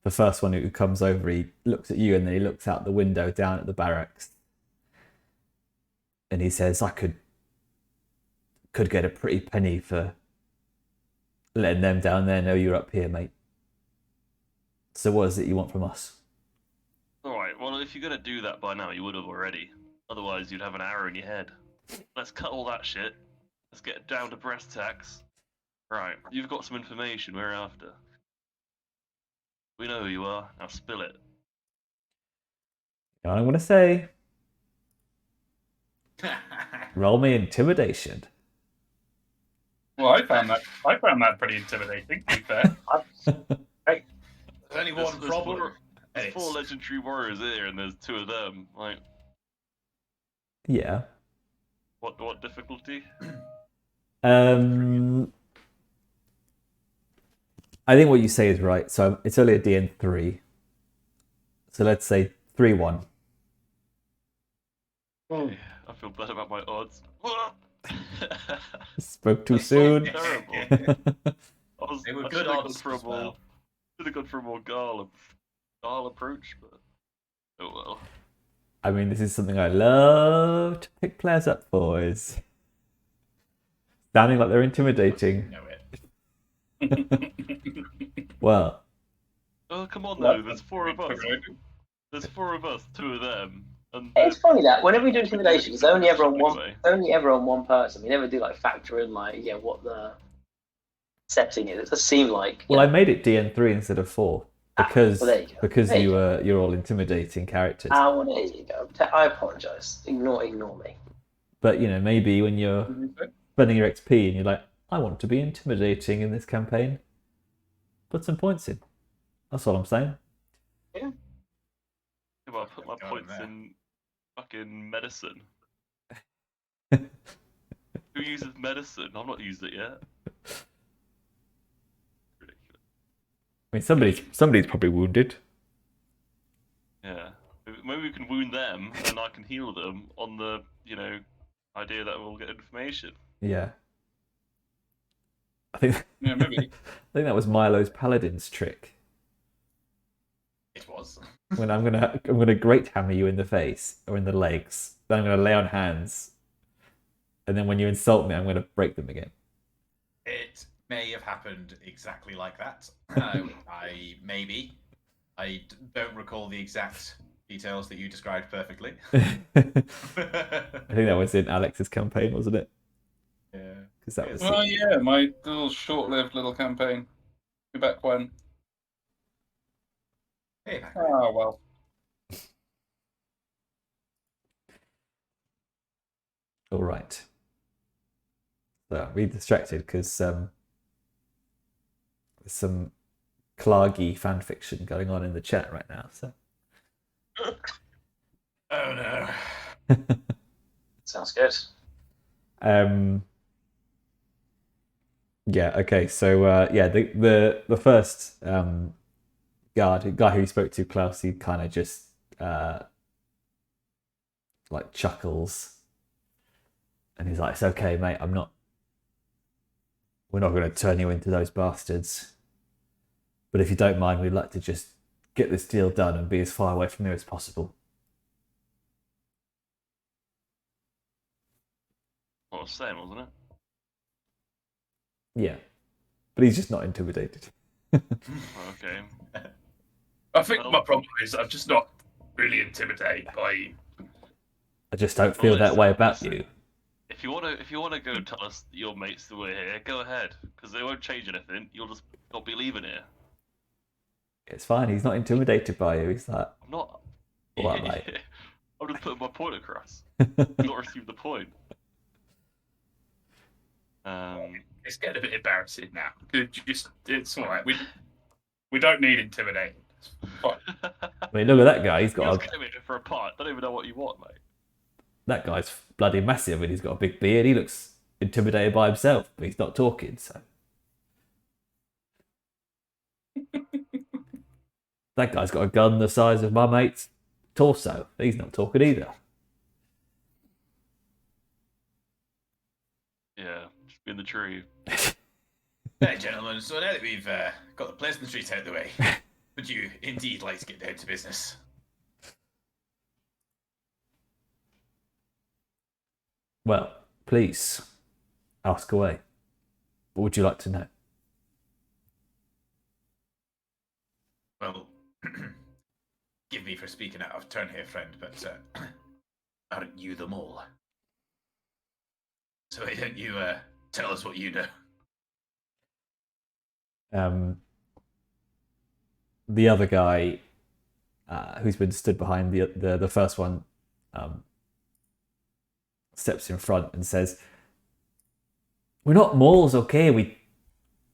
the first one who comes over, he looks at you and then he looks out the window down at the barracks, and he says, "I could get a pretty penny for letting them down there know you're up here, mate. So what is it you want from us?" Alright, well, if you're gonna do that by now, you would have already. Otherwise, you'd have an arrow in your head. Let's cut all that shit. Let's get down to brass tacks. Right, you've got some information we're after. We know who you are, now spill it. You know what I'm going to say? Roll me intimidation. Well, I found that pretty intimidating. To be fair, There's only one There's problem. four- There's 4 legendary warriors here, and there's 2 of them. Like, Yeah. what difficulty? I think what you say is right. So it's only a DN3. So let's say 3-1. I feel better about my odds. Spoke too That's so soon. terrible. They were I good should've gone odds for a as well. Should have gone for a more Garl approach, but oh well. I mean, this is something I love to pick players up for, is sounding like they're intimidating. Know it. Well, Oh come on though, there's 4 of us. There's 4 of us, 2 of them. And It's funny that whenever we do intimidation, it's only ever on one. Anyway. It's only ever on one person. We never do like factor in like what the setting is. It does seem like. I made it DN3 instead of 4 because well, there you go. There you you're all intimidating characters. Well, there you go. I apologise. Ignore me. But maybe when you're spending your XP and you're like, I want to be intimidating in this campaign, put some points in. That's all I'm saying. Yeah, well, I put my Go points there. in fucking medicine. Who uses medicine? I've not used it yet. Ridiculous. I mean, somebody's probably wounded. Yeah. Maybe we can wound them and I can heal them on the, idea that we'll get information. Yeah. I think Yeah, maybe. I think that was Milo's paladin's trick. It was. When I'm gonna great hammer you in the face or in the legs, then I'm gonna lay on hands, and then when you insult me, I'm gonna break them again. It may have happened exactly like that. I don't recall the exact details that you described perfectly. I think that was in Alex's campaign, wasn't it? Yeah. Because that was Well, yeah, my little short-lived little campaign. Way back when. Hey, back Oh well. all right. So we distracted because there's some Clargy fanfiction going on in the chat right now. So. Oh no. Sounds good. Yeah. Okay. So yeah, the first guy who spoke to Klaus, he kind of just like chuckles, and he's like, "It's okay, mate. We're not going to turn you into those bastards. But if you don't mind, we'd like to just get this deal done and be as far away from here as possible." What I was saying, wasn't it? Yeah, but he's just not intimidated. Okay. I think my problem is I'm just not really intimidated by. I just don't feel that way about listen. you. If you wanna go tell us your mates that we're here, go ahead, because they won't change anything. You'll just not be leaving here. It's fine. He's not intimidated by you. He's like, I'm not. all right, mate. I'm just putting my point across. Not receive the point. It's getting a bit embarrassing now. It's all right. We don't need intimidating. Fine. I mean, look at that guy. He's got Came here for a part. Don't even know what you want, mate. that guy's bloody massive, and he's got a big beard. He looks intimidated by himself, but he's not talking. So that guy's got a gun the size of my mate's torso. He's not talking either. Yeah, just be in the tree. Hey, gentlemen, so now that we've got the pleasantries out of the way, would you indeed like to get down to business? Well, please ask away. What would you like to know? Well, give me for speaking out of turn here, friend, but aren't you the mole? So why don't you tell us what you know? The other guy who's been stood behind the first one steps in front and says, "We're not moles, okay? We're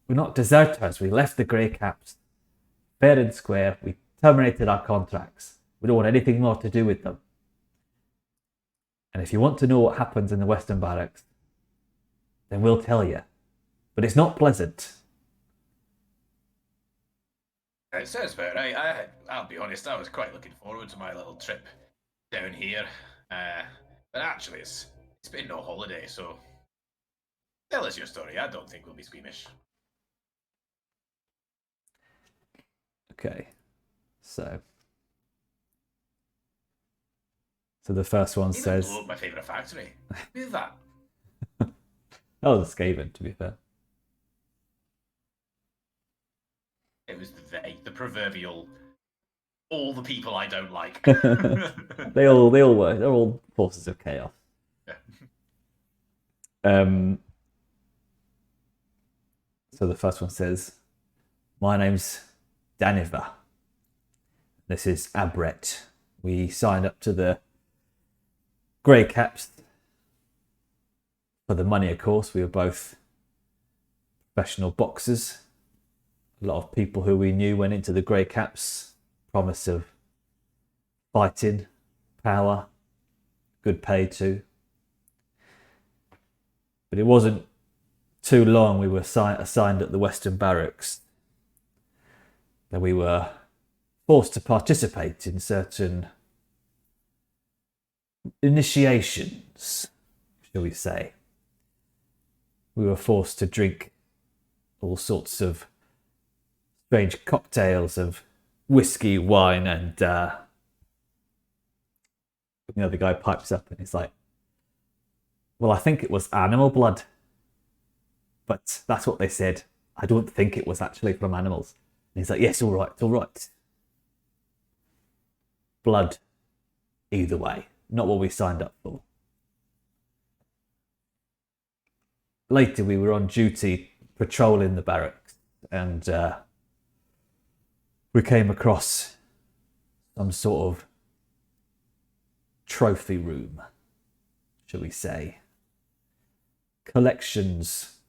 not deserters. We left the Grey Caps fair and square. We terminated our contracts. We don't want anything more to do with them. And if you want to know what happens in the Western Barracks, then we'll tell you. But it's not pleasant." It sounds fair. I'll be honest, I was quite looking forward to my little trip down here. But actually, it's been no holiday, so tell us your story. I don't think we'll be squeamish. Okay, so the first one You says, blew up my favourite factory. Who's that? that was a Skaven, to be fair. It was the proverbial all the people I don't like. They all work. They're all forces of chaos. Yeah. So the first one says, "My name's Daniva. This is Abret. We signed up to the Grey Caps for the money, of course. We were both professional boxers. A lot of people who we knew went into the Grey Caps, promise of fighting, power, good pay too. But it wasn't too long we were assigned at the Western Barracks that we were forced to participate in certain initiations, shall we say. We were forced to drink all sorts of strange cocktails of whiskey, wine, and the other guy pipes up and he's like, "Well, I think it was animal blood, but that's what they said. I don't think it was actually from animals." And he's like, "Yes, all right, all right. Blood, either way, not what we signed up for." Later, we were on duty patrolling the barracks, and we came across some sort of trophy room, shall we say. Collections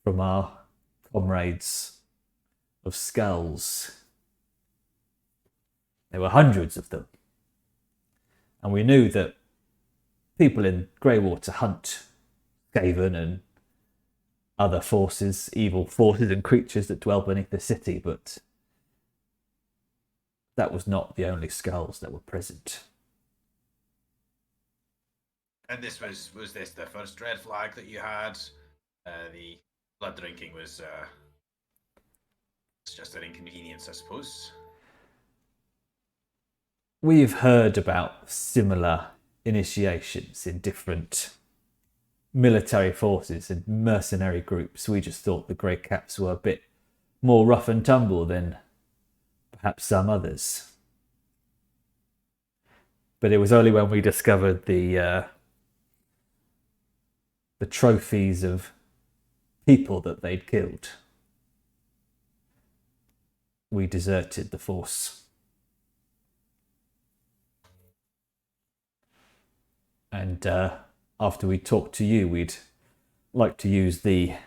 from our comrades of skulls. There were hundreds of them. And we knew that people in Greywater hunt Skaven and other forces, evil forces and creatures that dwell beneath the city, but that was not the only skulls that were present. And this was this the first red flag that you had? The blood drinking was it's just an inconvenience, I suppose. We've heard about similar initiations in different military forces and mercenary groups. We just thought the Grey Caps were a bit more rough and tumble than perhaps some others. But it was only when we discovered the trophies of people that they'd killed, we deserted the force. And after we talked to you, we'd like to use the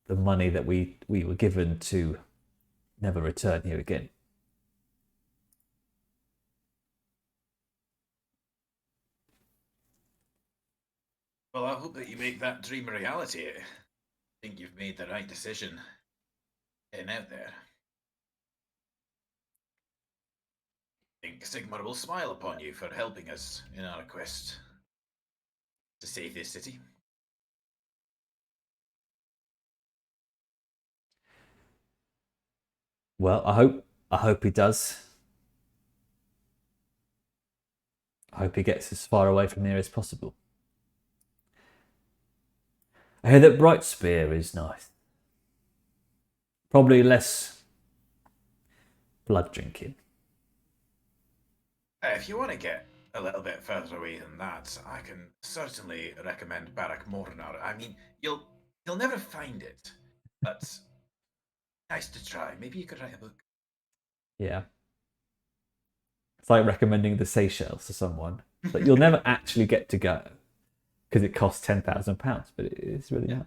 money that we were given to never return here again. Well, I hope that you make that dream a reality. I think you've made the right decision getting out there. I think Sigmar will smile upon you for helping us in our quest to save this city. Well, I hope he does. I hope he gets as far away from here as possible. I hear that Brightspear is nice. Probably less blood drinking. If you want to get a little bit further away than that, I can certainly recommend Barak Mornar. I mean, you'll never find it, but nice to try. Maybe you could write a book. Yeah. It's like recommending the Seychelles to someone. But you'll never actually get to go because it costs £10,000, but it is really nice.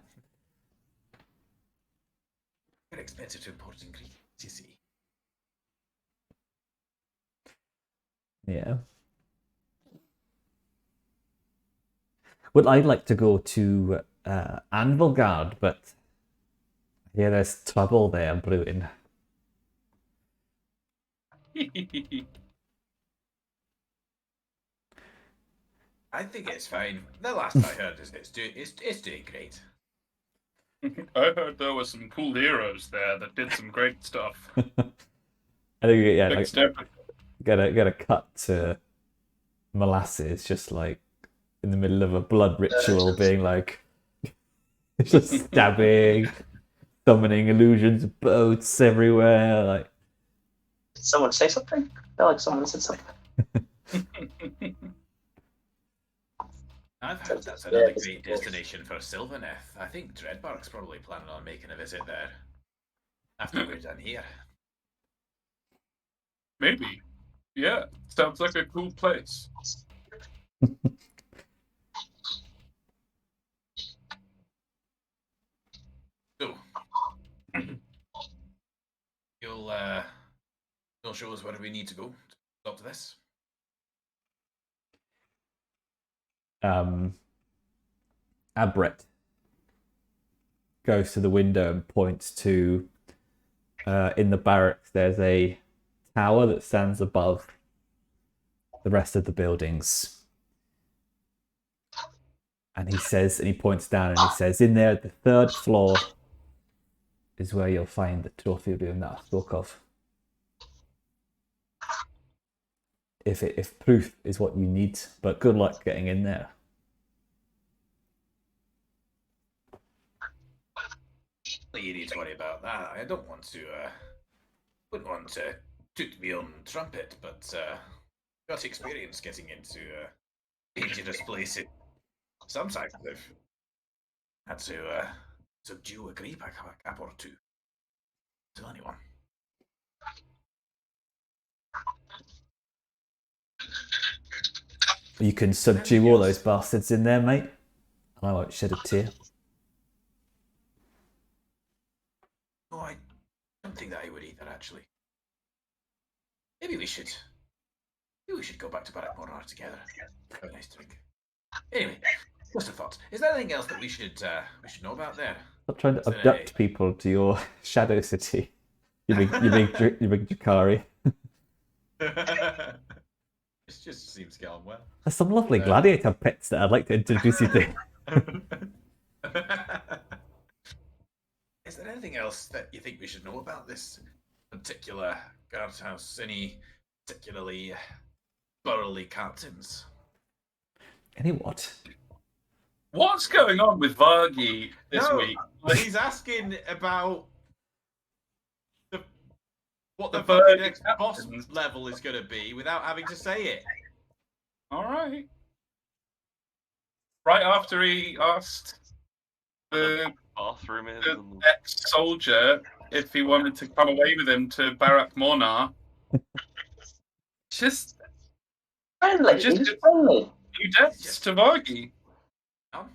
Very expensive to import ingredients, you see. Yeah. Well, I'd like to go to Anvilgard, but I hear there's trouble there brewing. I think it's fine. The last I heard is it's doing great. I heard there were some cool heroes there that did some great stuff. I think, yeah, Big like, step. get a cut to Molasses just like in the middle of a blood ritual, being like just stabbing, summoning illusions of boats everywhere. Like, Did someone say something? I feel like someone said something. I've heard that's another great destination for Sylvaneth. I think Dreadbark's probably planning on making a visit there after we're done here. Maybe. Yeah, sounds like a cool place. So, you'll show us where we need to go to stop to this. Abret goes to the window and points to in the barracks there's a tower that stands above the rest of the buildings, and he points down and he says, in there at the third floor is where you'll find the trophy room that I spoke of. If proof is what you need, but good luck getting in there. You need to worry about that. I don't want to. Wouldn't want to toot me on trumpet, but got experience getting into dangerous places. Sometimes I've had to subdue a Greyback a cap or two. To anyone. You can subdue all those bastards in there, mate, and I won't shed a tear. don't think that I would either, actually. Maybe we should go back to Barak Mornar together. Have a nice drink. Anyway, just a thought. Is there anything else that we should know about there? Stop trying to abduct people to your shadow city. You big Jakari. It just seems to get on well. There's some lovely gladiator pets that I'd like to introduce you to. Is there anything else that you think we should know about this particular guardhouse? Any particularly burly captains? Any what? What's going on with Vargi this week? He's asking about what the burly next boss captains. level is going to be without having to say it. All right. Right after he asked the Bathroom is. ex-soldier if he wanted to come away with him to Barak Mornar. Just Friendly. Just- He's friendly. new deaths to Vargi. Oh,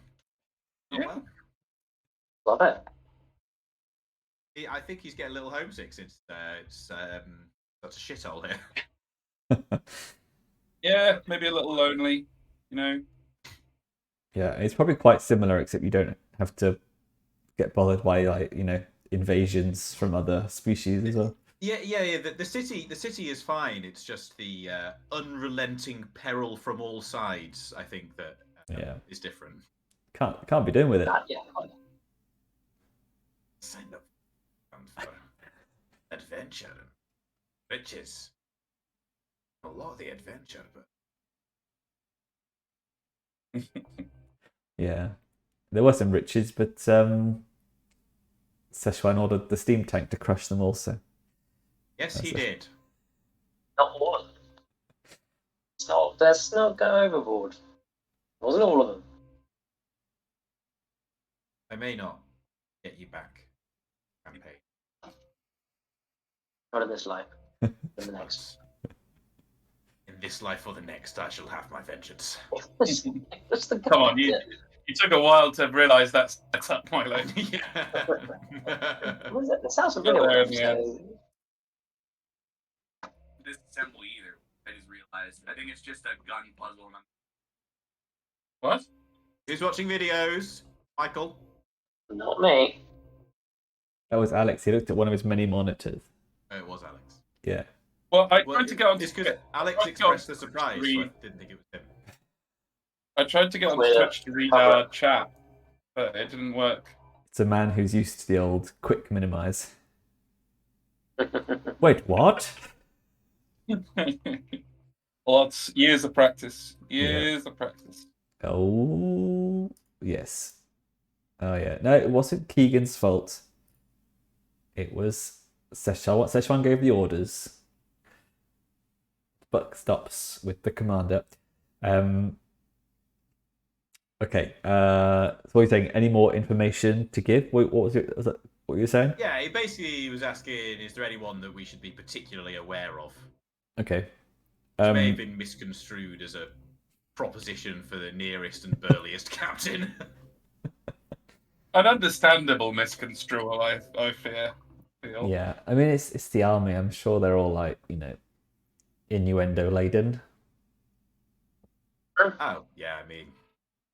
Yeah. well. Love it. I think he's getting a little homesick since it's such a shithole here. Yeah, maybe a little lonely, you know. Yeah, it's probably quite similar, except you don't have to get bothered by, like, you know, invasions from other species as well. Yeah. The city is fine. It's just the unrelenting peril from all sides. I think that is different. Can't be doing with it. Yeah. Sign up for adventure and riches. A lot of the adventure, but Yeah, there were some riches, but Szechuan ordered the steam tank to crush them also. yes, he did. Not all of them. Let's not go overboard. It wasn't all of them. I may not get you back. Campaign. Not in this life. In the next. In this life or the next, I shall have my vengeance. That's the Come on, you took a while to realise that set up, Milo. What is it? It sounds Got there in the familiar. end. Disassemble either. I just realized. I think it's just a gun puzzle. What? Who's watching videos? Michael. Not me. That was Alex. He looked at one of his many monitors. Oh, it was Alex. Yeah. Well, I Well, tried to get on it's Twitch. because Alex I've got expressed the surprise, so I three- didn't think it was him. I tried to get on Well, Twitch to read our chat, but it didn't work. It's a man who's used to the old quick minimize. Wait, what? Lots, years of practice. Years of practice. Oh, yes. Oh, yeah. No, it wasn't Keegan's fault. It was Szechuan. Szechuan gave the orders. Buck stops with the commander. Okay. So what are you saying? Any more information to give? What was it? Was that what you were saying? Yeah, he basically was asking, is there anyone that we should be particularly aware of? Okay. It may have been misconstrued as a proposition for the nearest and burliest captain. An understandable misconstrual, I feel. Yeah. I mean, it's the army. I'm sure they're all, like, you know, innuendo laden. Oh, yeah, I mean,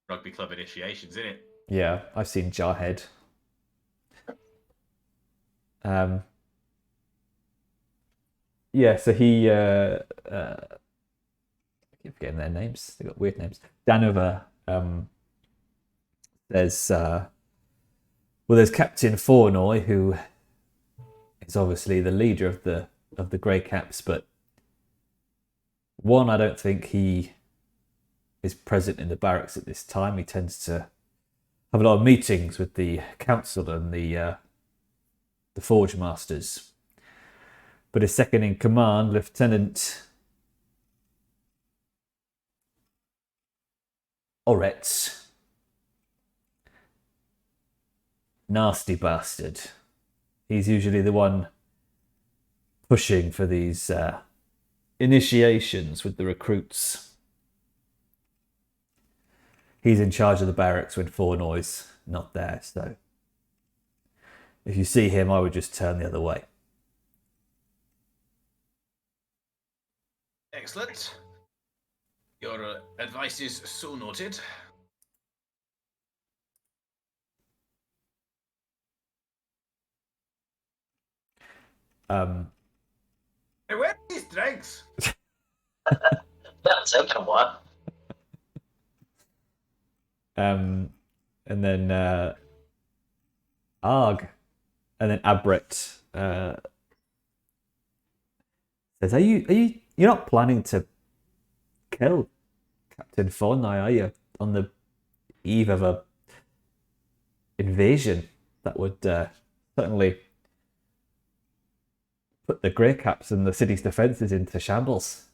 rugby club initiations, innit? Yeah, I've seen Jarhead. Yeah, so he I keep forgetting their names. They've got weird names. Danover there's Captain Fournoy, who is obviously the leader of the Grey Caps, but one, I don't think he is present in the barracks at this time. He tends to have a lot of meetings with the council and the Forge Masters. But his second in command, Lieutenant Oretz, nasty bastard. He's usually the one pushing for these initiations with the recruits. He's in charge of the barracks when Fournoy's not there, so if you see him, I would just turn the other way. Excellent. Your advice is so noted. Hey, where are these drinks? That'll take a while. And then Arg, and then Abret says, you're not planning to kill Captain Fortnite, are you? On the eve of a invasion that would certainly put the Grey Caps and the city's defences into shambles.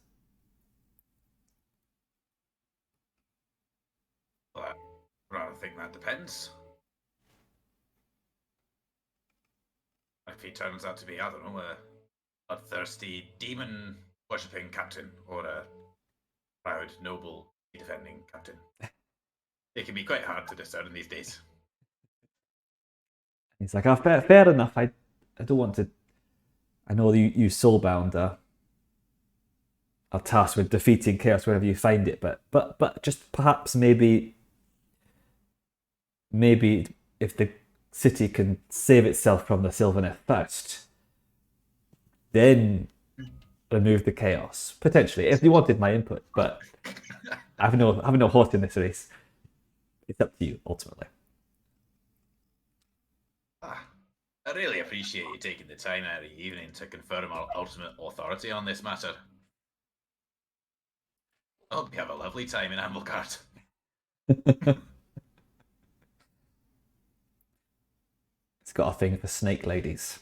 I think that depends. If he turns out to be, I don't know, a bloodthirsty demon worshipping captain or a proud, noble, defending captain. It can be quite hard to discern these days. He's like, fair enough. I don't want to. I know you soulbound are tasked with defeating chaos wherever you find it, but just perhaps maybe if the city can save itself from the Sylvaneth first, then remove the chaos potentially. If you wanted my input, but I have no horse in this race. It's up to you ultimately. I really appreciate you taking the time out of the evening to confirm our ultimate authority on this matter. I hope you have a lovely time in Ambleguard. It's got a thing for snake ladies.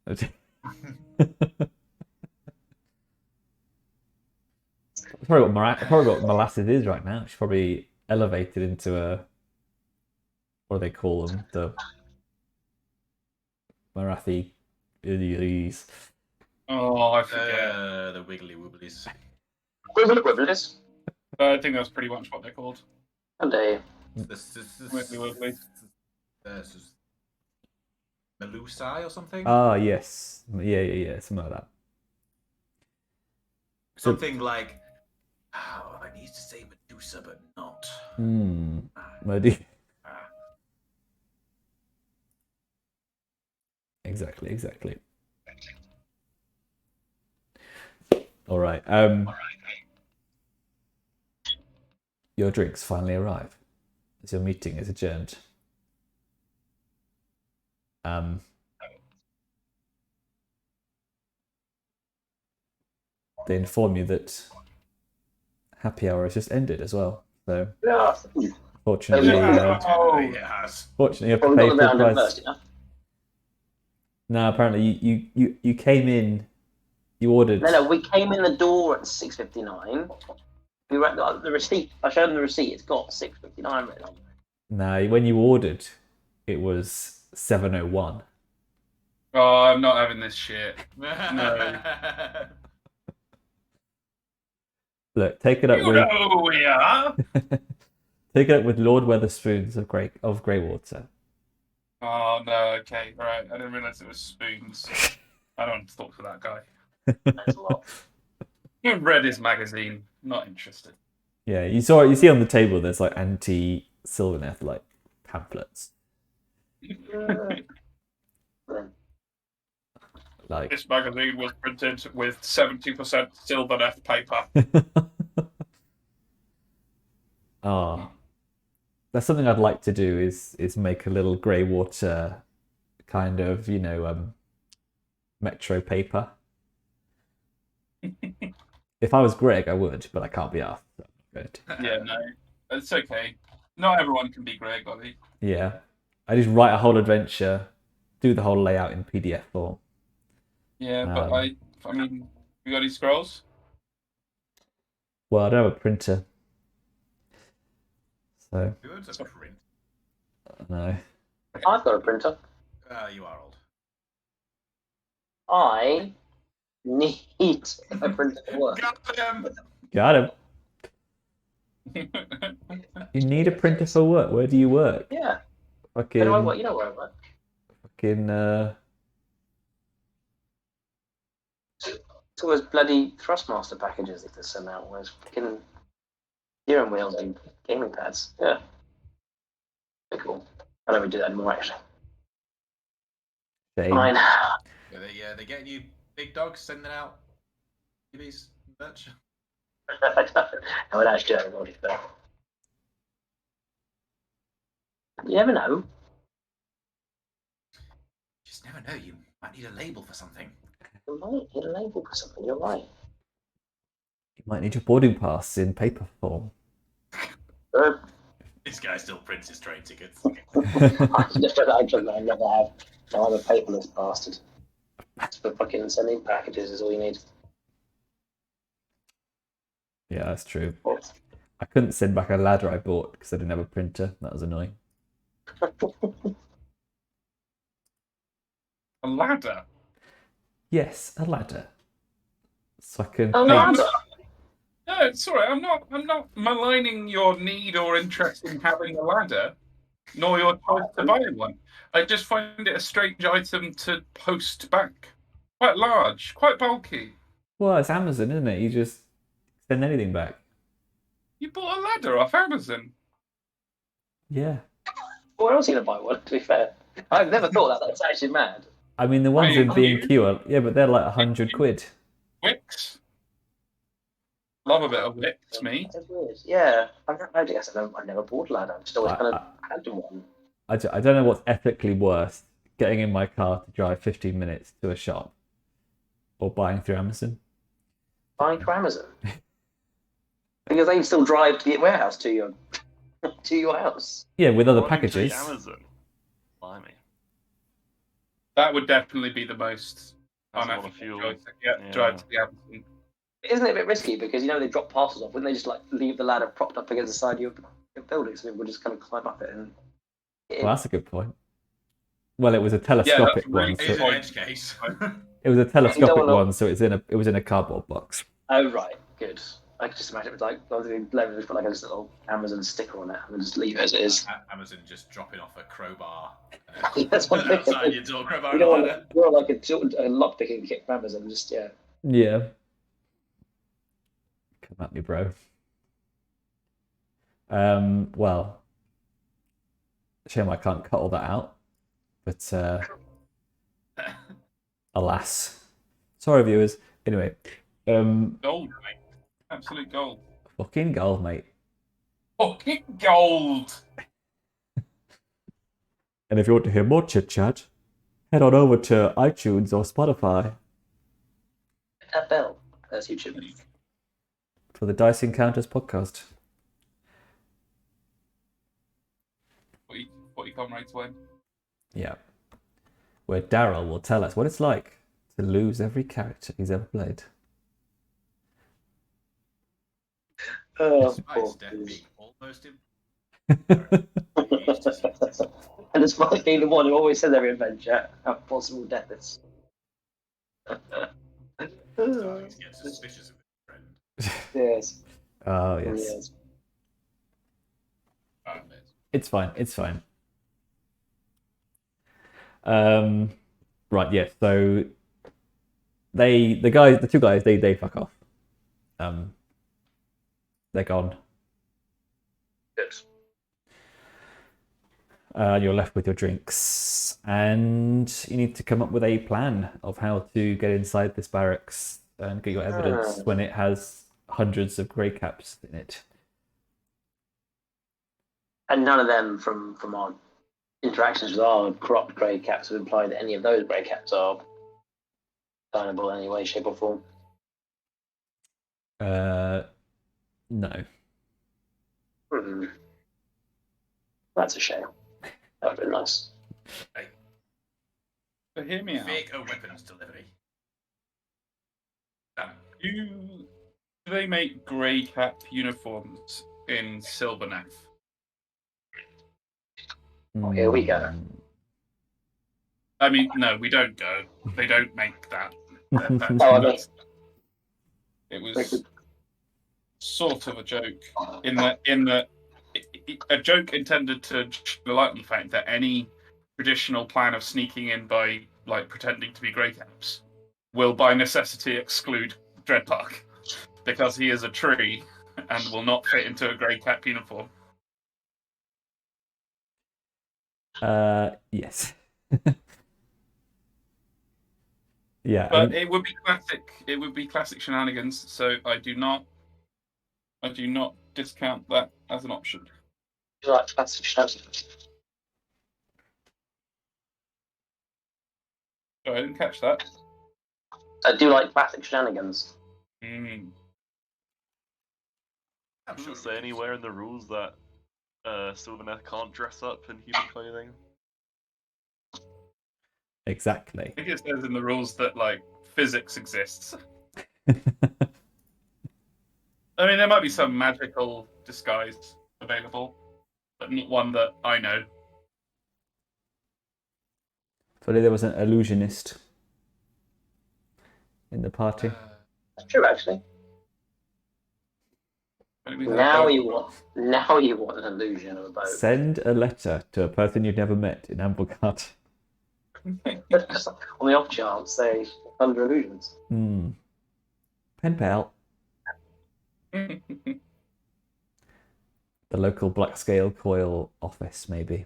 That's probably what Molasses is right now. She's probably elevated into a, what do they call them? The Marathi. Oh, I forget. The Wiggly Wobblies. Wibblers. I think that's pretty much what they're called. And a Wiggly Wiggly. Melusai or something? Ah, yes. Yeah. Something like that. Something like, I need to say Medusa, but not. Maybe. Exactly. All right. Your drinks finally arrive as your meeting is adjourned. They inform you that happy hour has just ended as well. So, fortunately, fortunately, you have to pay full price. No, apparently you came in. You ordered. No, we came in the door at 6:59. We read the receipt. I showed them the receipt. It's got 6:59 written on it. No, when you ordered, it was 7:01. Oh, I'm not having this shit. No. Look, take it up with. Who we are. Take it up with Lord Weatherspoons of Greywater. Oh no, okay, right. I didn't realise it was spoons. I don't talk to that guy. That's a lot. You read his magazine. Not interested. Yeah, you see on the table. There's like anti-Sylvaneth like pamphlets. Like This magazine was printed with 70% Sylvaneth paper. oh, that's something I'd like to do. Is make a little Greywater kind of metro paper. If I was Greg, I would, but I can't be asked. So good. Yeah, no, it's okay. Not everyone can be Greg, Ollie. Yeah, I just write a whole adventure, do the whole layout in PDF form. Yeah, but I mean, you got any scrolls? Well, I don't have a printer, so Who owns a print? no. I've got a printer. You are old. I need a printer to work. Got him. You need a printer for work. Where do you work? Yeah. Fucking. Where do I work? You know where I work. Fucking. It's all those bloody Thrustmaster packages that they send out. All those fucking steering wheels and gaming pads. Yeah. Pretty cool. I don't really do that anymore, actually. Shame. Fine. They getting you big dogs sending out babies merch. I would actually do it already, but you never know. Just never know. You might need a label for something. You might get a label for something. You're right. You might need your boarding pass in paper form. This guy still prints his train tickets. I never have. No, I'm a paperless bastard. It's for fucking sending packages is all you need. Yeah, that's true. I couldn't send back a ladder I bought because I didn't have a printer. That was annoying. A ladder. Yes, a ladder. So I can. A paint. ladder? No, it's alright. I'm not maligning your need or interest in having a ladder, nor your choice to buy one. I just find it a strange item to post back. Quite large, quite bulky. Well, it's Amazon, isn't it? You just send anything back. You bought a ladder off Amazon. Yeah. Where else are you going to buy one, to be fair? I've never thought that. That's actually mad. I mean, the ones in Are B&Q are, yeah, but they're like 100 quid. Wix. Love a bit of Wix, me. That's weird. Yeah. I guess I've never bought a ladder. I've just always kind of had one. I don't know what's ethically worse, getting in my car to drive 15 minutes to a shop or buying through Amazon. Buying through Amazon. Because they can still drive to the warehouse to your house. Yeah, with other Why don't you take packages. Amazon. Blimey. That would definitely be the most That's a lot of unethical fuel. choice. Yeah. Drive to the Amazon. Isn't it a bit risky because they drop parcels off? Wouldn't they just like leave the ladder propped up against the side of your building so people would just kind of climb up it and get in? Well, that's a good point. Well, it was a telescopic really one. It is So an edge case. it was a telescopic wanna- one, so it was in a cardboard box. Oh right, good. I could just imagine it was like leverage put like a little Amazon sticker on it and just leave it as it is. Amazon just dropping off a crowbar That's what I'm thinking. outside your door. Crowbar You and don't a want ladder. you're like a lockpicking kit from Amazon, just yeah. Yeah. Come at me, bro. Well, shame I can't cut all that out, but alas. Sorry, viewers. Anyway, Gold, mate. Absolute gold. fucking gold, mate. Fucking gold. And if you want to hear more chit chat, head on over to iTunes or Spotify That bell. That's YouTube. for the Dice Encounters podcast. 40 comrades win. Yeah. Where Daryl will tell us what it's like to lose every character he's ever played. Oh, Despite poor his death things. being almost impossible. And despite being the one who always says every adventure how possible death is. Starting to get suspicious of his friend. Yes. Oh, yes. Yes. It's fine. It's fine. Right, yeah. So the two guys, they fuck off. They're gone. Good. You're left with your drinks, and you need to come up with a plan of how to get inside this barracks and get your evidence when it has hundreds of grey caps in it. And none of them from our interactions with our corrupt grey caps would imply that any of those grey caps are signable in any way, shape, or form. No. That's a shame. That would have been nice. So hear me out. Vehicle weapons delivery. Do they make grey cap uniforms in Sylvaneth? Oh, here we go. I mean, no, we don't go. They don't make that. It was sort of a joke in that a joke intended to light on the fact that any traditional plan of sneaking in by like pretending to be grey caps will by necessity exclude Dreadbark because he is a tree and will not fit into a grey cap uniform. Yes. Yeah, But it would be classic. It would be classic shenanigans. So I do not discount that as an option. You like classic shenanigans? Sorry, I didn't catch that. I do like classic shenanigans. Mm. I'm Does sure it say anywhere in the rules that Sylvaneth can't dress up in human clothing? exactly. I think it says in the rules that like physics exists. I mean, there might be some magical disguise available, but not one that I know. But there was an illusionist in the party. That's true, actually. Maybe they're Now both- you want an illusion of a boat. Send a letter to a person you've never met in Amblegard. Just on the off chance they under illusions. Pen pal. The local Black Scale Coil office, maybe.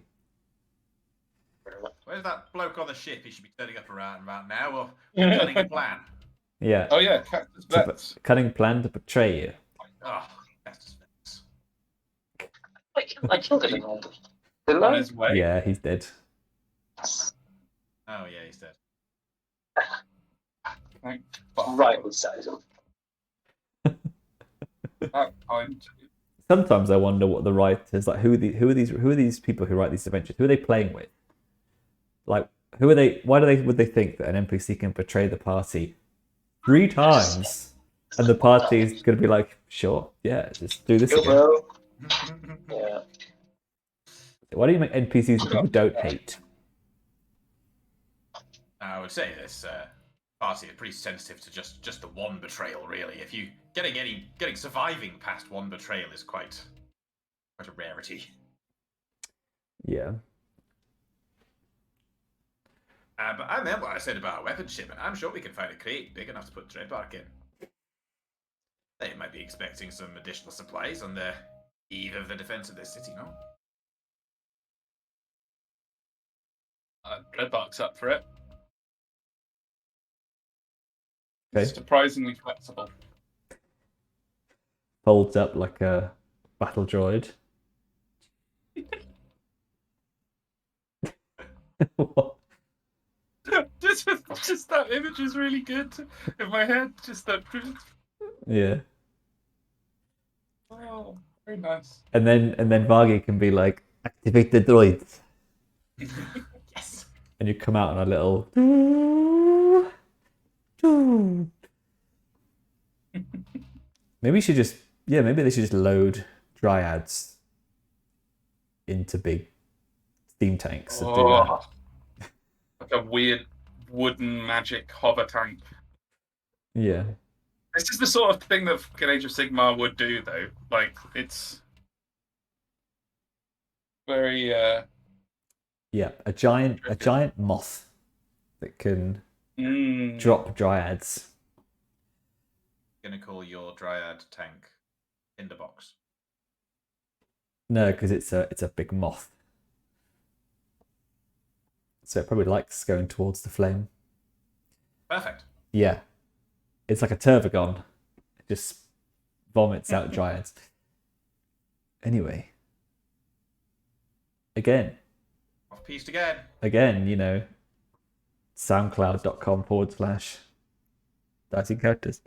Where's that bloke on the ship? He should be turning up around about now, or cutting a plan. Yeah. Oh yeah, Cactus Vets. Cunning plan to betray you. Oh, that's just I killed him. Didn't On I? his way. Yeah, he's dead. Oh yeah, he's dead. Thank fuck. Right, with Saison. That kind. Sometimes I wonder what the writers like. Who are these people who write these adventures? Who are they playing with? Like, who are they? Why would they think that an NPC can betray the party 3 times, and the party is going to be like, sure, yeah, just do this again? Well, yeah. Why do you make NPCs that people don't hate? I would say this party is pretty sensitive to just the one betrayal, really. If you getting surviving past one betrayal is quite a rarity. Yeah. But I meant what I said about a weapon shipment. I'm sure we can find a crate big enough to put Dreadbark in. They might be expecting some additional supplies on the eve of the defense of this city, no? Dreadbark's up for it. Okay. Surprisingly flexible. Folds up like a battle droid. What? just that image is really good in my head. Just that. Yeah. Oh, very nice. And then Vargi can be like, activate the droids. Yes. And you come out on a little. Maybe they should just load dryads into big steam tanks and do that. Oh, like a weird wooden magic hover tank. Yeah. This is the sort of thing that fucking Age of Sigmar would do, though. Like, it's very. Yeah, a giant moth that can drop dryads. Gonna call your Dryad tank Tinderbox. No, because it's a big moth. So it probably likes going towards the flame. Perfect. Yeah. It's like a Tervagon. It just vomits out dryads. Anyway. Again, Off pieced again. soundcloud.com/dicing characters.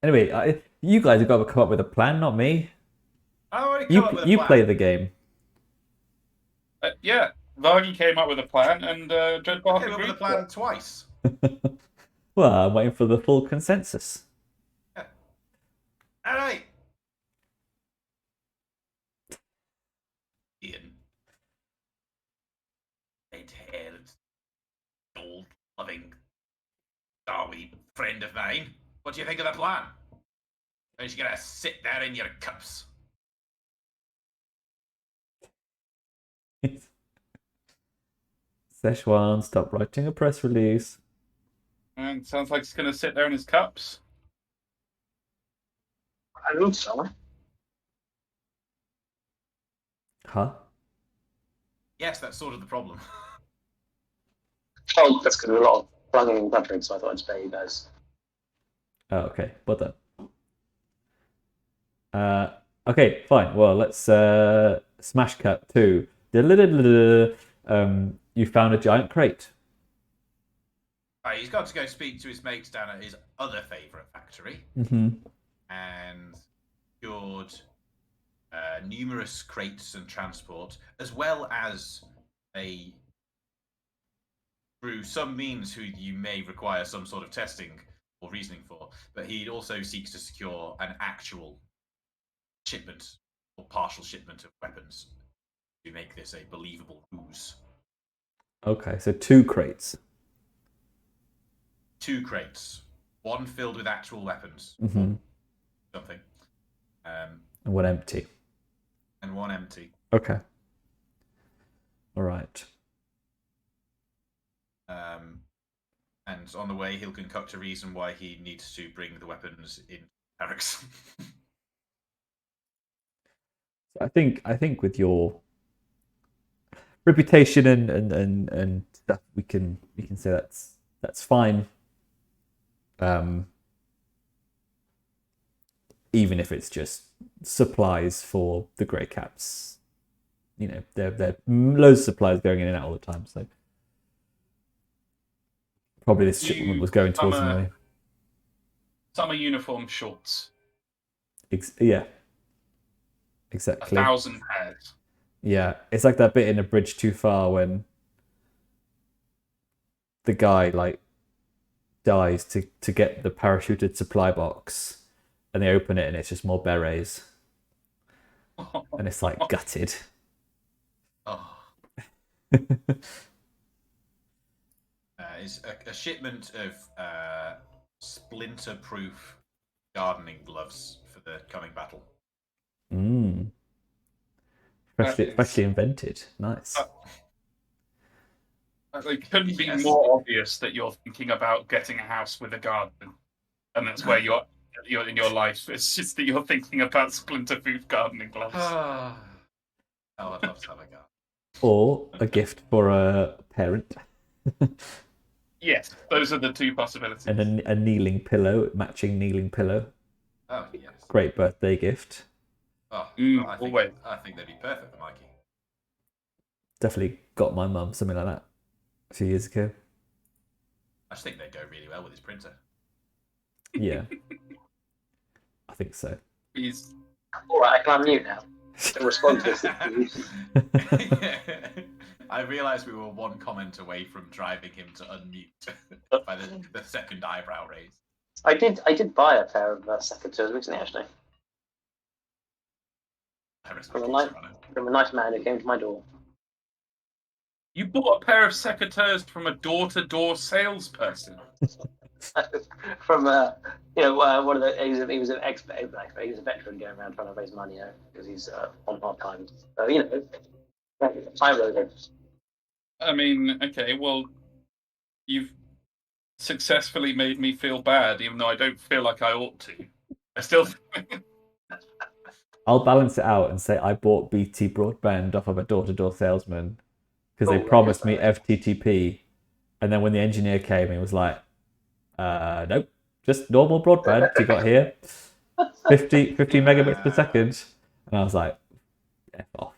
Anyway, you guys have got to come up with a plan, not me. I already come up with a You plan. play the game. Yeah, Vargi came up with a plan, and Dreadbark Came up agreed. with a plan twice. Well, I'm waiting for the full consensus. All right. Ian. Red-haired, gold-loving, starry friend of mine. What do you think of the plan? Are you gonna sit there in your cups? Szechuan, stop writing a press release. And sounds like he's going to sit there in his cups. I hope so. Huh? Yes, that's sort of the problem. Oh, that's because there's a lot of plunging and buttering, so I thought I'd spare you guys. Oh, okay. Well done. Okay, fine. Well, let's smash cut to you found a giant crate. He's got to go speak to his mates down at his other favourite factory Mm-hmm. and secured numerous crates and transport, as well as through some means who you may require some sort of testing or reasoning for, but he also seeks to secure an actual shipment or partial shipment of weapons to make this a believable ruse. Okay, so 2 crates. 2 crates, one filled with actual weapons, Mm-hmm. something, And 1 empty. and one empty. Okay. All right. And on the way, he'll concoct a reason why he needs to bring the weapons in barracks. I think with your reputation and stuff, we can say that's fine. Even if it's just supplies for the Grey Caps, you know, there are loads of supplies going in and out all the time. So probably this shipment was going towards them anyway. Summer uniform shorts. Yeah. Exactly. 1,000 pairs. Yeah, it's like that bit in A Bridge Too Far when the guy like dies to get the parachuted supply box, and they open it and it's just more berets, and it's like gutted. Oh. Is a shipment of splinter-proof gardening gloves for the coming battle. Mm. Freshly invented. Nice. It couldn't be Yes. more obvious that you're thinking about getting a house with a garden, and that's where you're in your life. It's just that you're thinking about splinter-proof gardening gloves. Oh, I'd love to have a garden. Or a gift for a parent. Yes, those are the 2 possibilities. And a kneeling pillow, matching kneeling pillow. Oh, yes. Great birthday gift. Oh, Mm, always. I think they'd be perfect for Mikey. Definitely got my mum something like that a few years ago. I just think they'd go really well with his printer. Yeah. I think so. He's All right, I can unmute now. To respond to this. I realised we were 1 comment away from driving him to unmute by the second eyebrow raise. I did buy a pair of secateurs recently, actually, from a nice man who came to my door. You bought a pair of secateurs from a door-to-door salesperson. From one of the he was an expert, he was a veteran going around trying to raise money, because he's on hard times. So I wrote it. I mean, okay, well, you've successfully made me feel bad, even though I don't feel like I ought to. I still. I'll balance it out and say I bought BT broadband off of a door-to-door salesman because they Oh, promised me right. FTTP, and then when the engineer came, he was like, "Nope, just normal broadband you got here, 50 megabits per second," and I was like, "F off,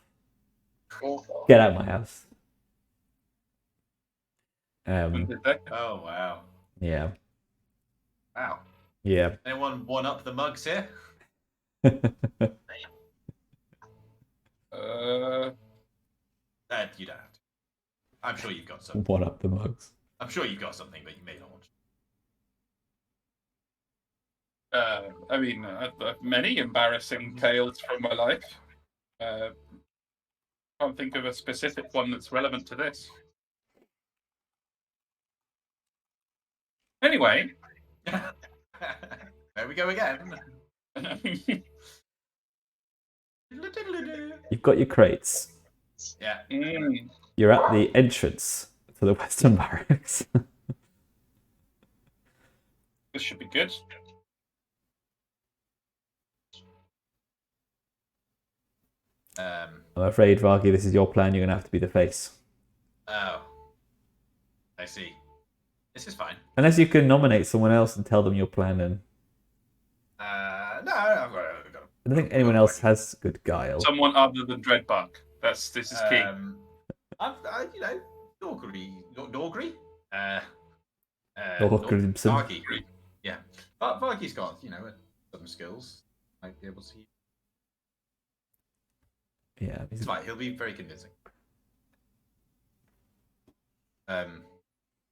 get out of my house." Oh, wow. Yeah, Wow. yeah. Anyone one up the mugs here? You don't have to. I'm sure you've got something. One up the mugs. I'm sure you've got something, but you may not want to. I mean, I've many embarrassing tales from my life. Can't think of a specific one that's relevant to this. Anyway. There we go again. You've got your crates. Yeah. You're at the entrance to for the Western Barracks. This should be good. Um. I'm afraid, Vargi, this is your plan. You're going to have to be the face. Oh. I see. This is fine. Unless you can nominate someone else and tell them your plan. And No, I've got I don't think anyone else has good guile. Someone other than Dreadbug. This is key. You know, Norgri. Norgrimson. Vargi. Yeah. Vargi's got, you know, some skills. Might be able to. Yeah. It's fine. He'll be very convincing.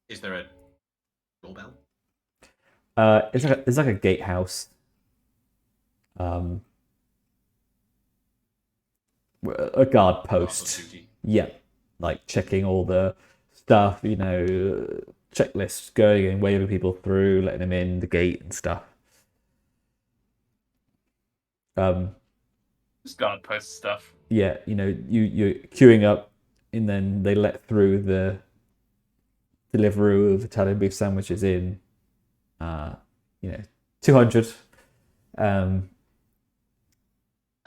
Is there a doorbell? It's like a gatehouse. A guard post. Yeah, like checking all the stuff, you know, checklists, going and waving people through, letting them in the gate and stuff. Just guard post stuff. Yeah, you know, you're queuing up, and then they let through the Deliveroo of Italian beef sandwiches in, 200.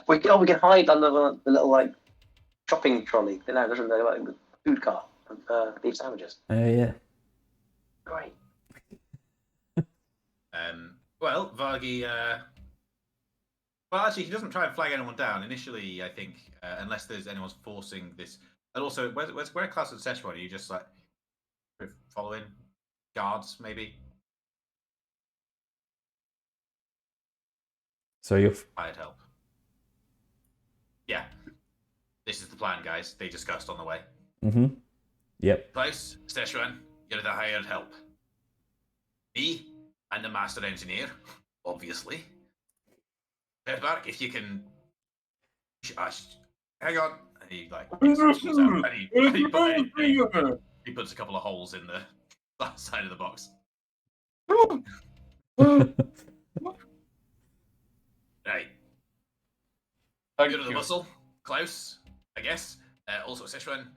We can hide under the little like shopping trolley. No, there's like the food cart of beef sandwiches. Yeah. Great. Well, Vargi. Well, actually, he doesn't try and flag anyone down initially. I think, unless there's anyone's forcing this. And also, where class of Szechuan are you just like following guards, maybe? So you're Hired help. Yeah. This is the plan, guys. They discussed on the way. Mm-hmm. Yep. Klaus, Szechuan, you're the hired help. Me, I'm the master engineer, obviously. Redbark, if you can... hang on. And he, like, he puts a couple of holes in the side of the box. Right. Thank Go to the you. muscle. Klaus, I guess. Also Szechuan.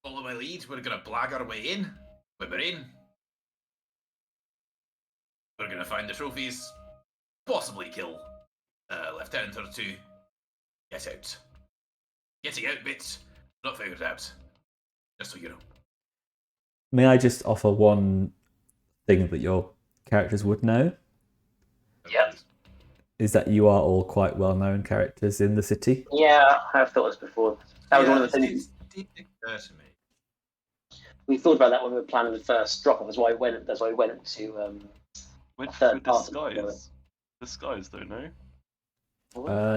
Follow my lead. We're gonna blag our way in. When we're in, we're gonna find the trophies. Possibly kill a lieutenant or two. Get out. Getting out bits not figured out. Just so you know. May I just offer one thing that your characters would know? Yep. Is that you are all quite well-known characters in the city. Yeah, I've thought this before. That was one of the things It did occur to me. we thought about that when we were planning the first drop. That's why we went to With third party. disguise. Disguise, though, no?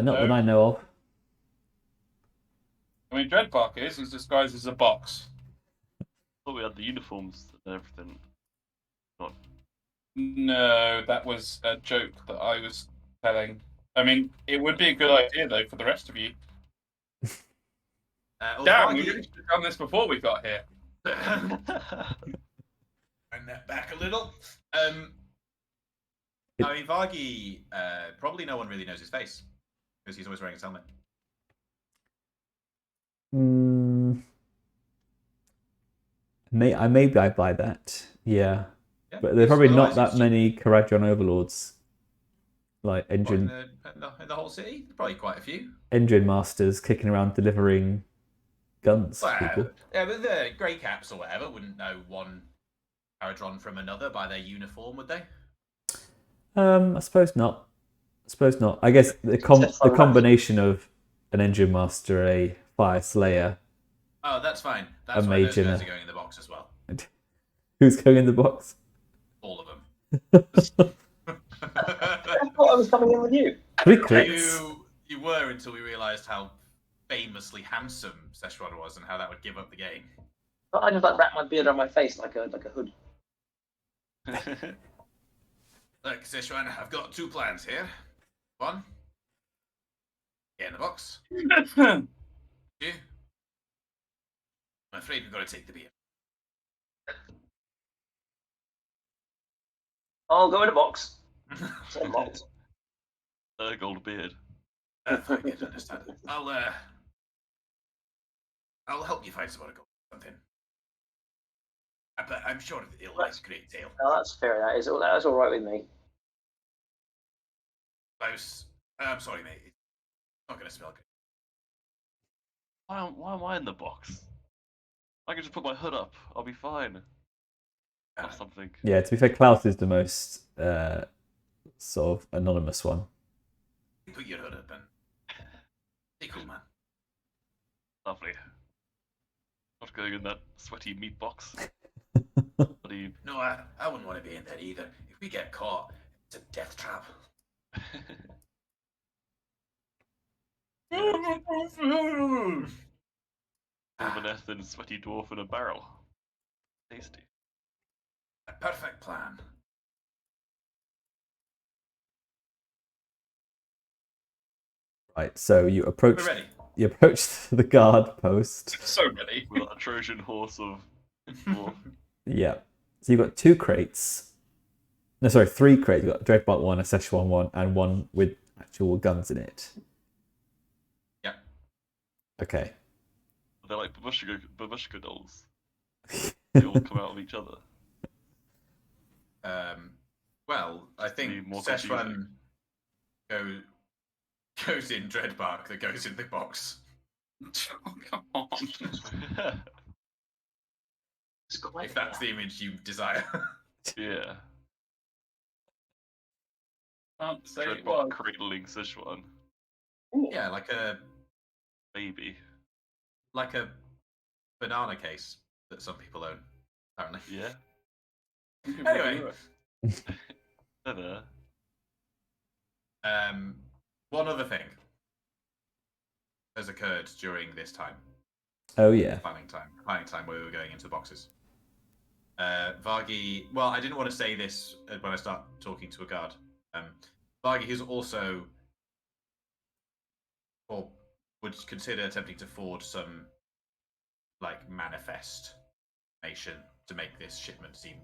Not that I know of. I mean, Dreadbug is disguised as a box. I thought we had the uniforms and everything. No, that was a joke that I was telling. I mean, it would be a good idea, though, for the rest of you. Damn, we really should have done this before we got here. Bring that back a little. I mean, Vargi, probably no one really knows his face because he's always wearing his helmet. Maybe I buy that. Yeah. Yeah, But there are probably not otherwise that it's many Karadron overlords. Like just- engine in the whole city, probably quite a few. engine masters kicking around delivering guns to people. Well, yeah, but the Grey Caps or whatever wouldn't know one Paradron from another by their uniform, would they? I suppose not. I guess the combination of an engine master, a fire slayer. Oh, that's fine. A That's why those mage guys and are going in the box as well. Who's going in the box? All of them. I thought I was coming in with you. 3 clicks. You were until we realised how famously handsome Szechuan was and how that would give up the game. I just like wrap my beard around my face like a hood. Look, Szechuan, I've got 2 plans here. 1, get in the box. 2, I'm afraid we've got to take the beer. I'll go in a box. Say box. Gold beard. I get understand. I'll help you find somewhere to go. Something. But I'm sure it'll like great deal. No, that's fair. That's all right with me. I'm sorry, mate. It's not going to smell good. Why am I in the box? I can just put my hood up. I'll be fine. Or something. Yeah, to be fair, Klaus is the most sort of anonymous one. You put your hood up and be cool, man. Lovely. Not going in that sweaty meat box. Bloody... No, I wouldn't want to be in there either. If we get caught, it's a death trap. Vanessa and sweaty dwarf in a barrel. Tasty. A perfect plan. Right, so you approach. We're ready. You approach the guard post. So many. With a Trojan horse of dwarf. Yeah. So you've got 2 crates. No, sorry, 3 crates. You've got a Dreadbot one, a Szechuan one, and one with actual guns in it. Yeah. Okay. They're like babushka dolls. They all come out of each other. Well, I think More Szechuan goes in Dreadbark that goes in the box. Oh, come on. If that's the image you desire. Yeah. Can't say Dreadbot what. cradling Sichuan. Yeah, like a Baby. banana case that some people own, apparently. Yeah. Anyway, There. one other thing has occurred during this time. Oh yeah. Planning time where we were going into the boxes. Vargi, well, I didn't want to say this when I start talking to a guard. Vargi has also, or would consider attempting to forge some, like, manifest information to make this shipment seem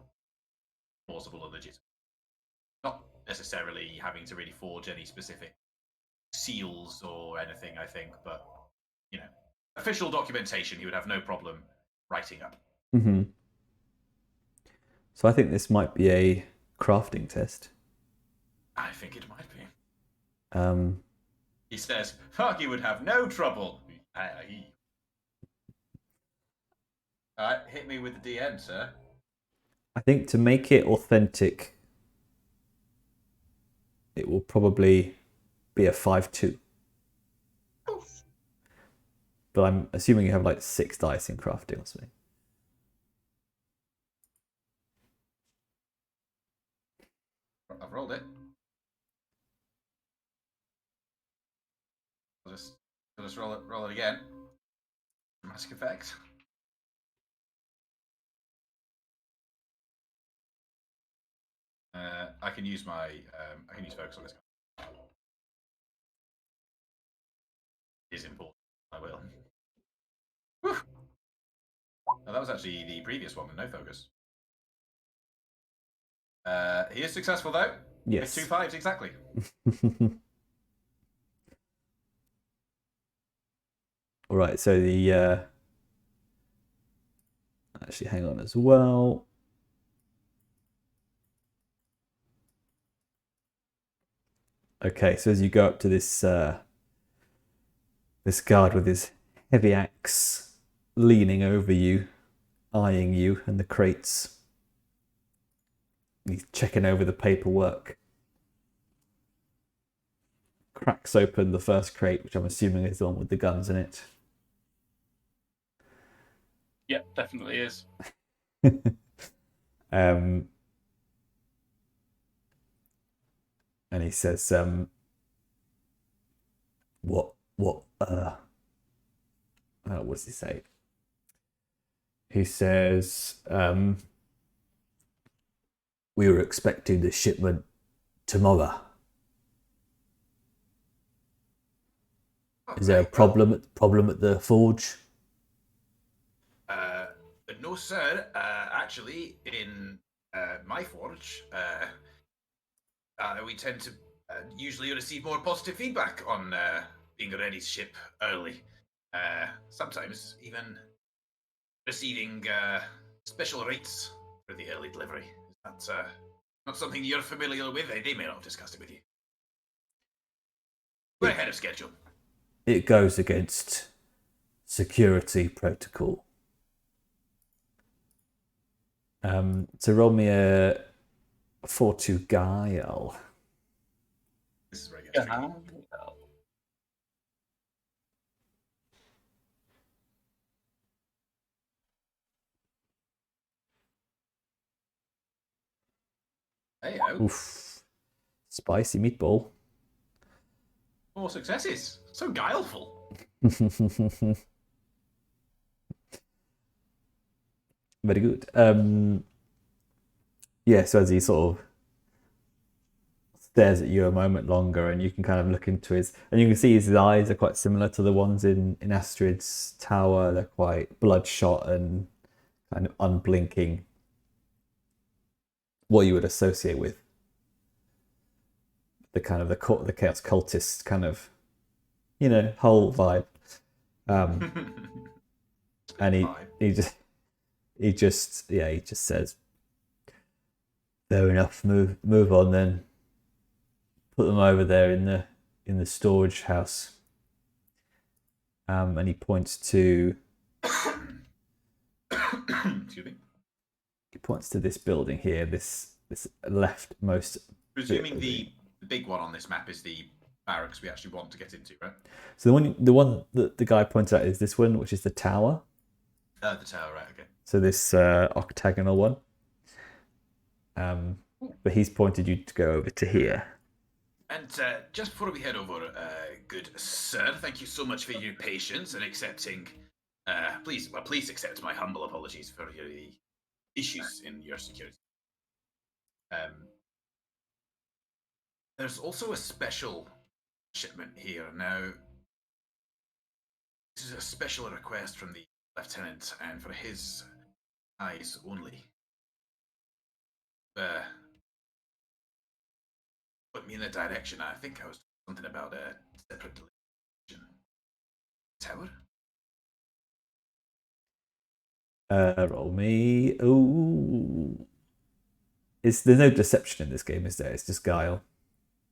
plausible and legit. Not necessarily having to really forge any specific seals or anything, I think, but, you know, official documentation he would have no problem writing up. Mm-hmm. So I think this might be a crafting test. I think it might be. He says, Vargi would have no trouble. Alright, hit me with the DN, sir. I think to make it authentic, it will probably be a 5-2. But I'm assuming you have like 6 dice in crafting or something. I've rolled it. I'll just roll it again. Dramatic effect. I can use focus on this guy. It is important. I will. Whew. Oh, that was actually the previous one with no focus. He is successful though. Yes. With 2 5s exactly. All right. So the actually hang on as well. Okay. So as you go up to this this guard with his heavy axe leaning over you, eyeing you and the crates. He's checking over the paperwork. Cracks open the first crate, which I'm assuming is the one with the guns in it. Yep, definitely is. And he says, what does he say? He says, we were expecting the shipment tomorrow. Is there a problem at the forge? No, sir. Actually, in my forge, we tend to usually receive more positive feedback on being ready to ship early. Sometimes even receiving special rates for the early delivery. Is that not something you're familiar with? They may not have discussed it with you. We're ahead of schedule. It goes against security protocol. So roll me a 4-2 guile. This is where it gets tricky. Hey-o. Oof. Spicy meatball. 4 successes. So guileful. Very good. Yeah, so as he sort of stares at you a moment longer, and you can kind of look into his, and you can see his eyes are quite similar to the ones in Astrid's tower. They're quite bloodshot and kind of unblinking. What you would associate with the kind of the chaos cultist kind of, whole vibe. And he just says, fair enough, move on then. Put them over there in the storage house. And he points to Excuse me. He points to this building here, this leftmost. Presuming the big one on this map is the barracks we actually want to get into, right? So the one that the guy points out is this one, which is the tower. The tower, right? Okay. So this octagonal one. But he's pointed you to go over to here. And just before we head over, good sir, thank you so much for your patience and accepting. Please accept my humble apologies for the issues in your security. There's also a special shipment here now. This is a special request from the lieutenant, and for his eyes only. Put me in a direction. I think I was something about a separate delivery tower. Roll me. Ooh. There's no deception in this game, is there? It's just guile.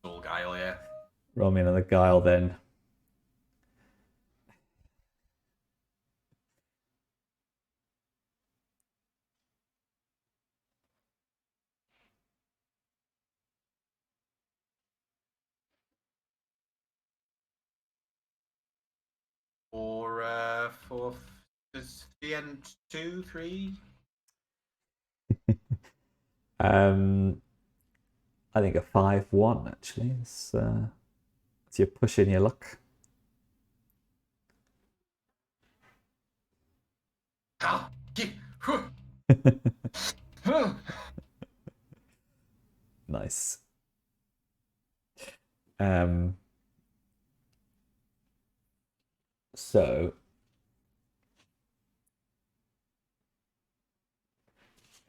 All guile, yeah. Roll me another guile then. Or for the end 2, 3. I think a 5-1 actually. It's you're pushing your luck. Nice. So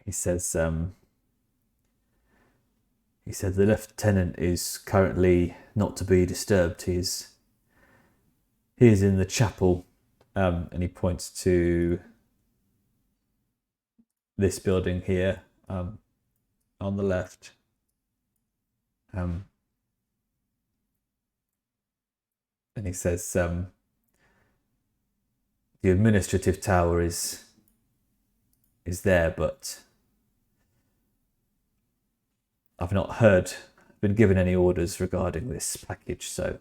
he says the lieutenant is currently not to be disturbed. He is in the chapel, and he points to this building here, on the left. And he says the administrative tower is there, but I've not been given any orders regarding this package, so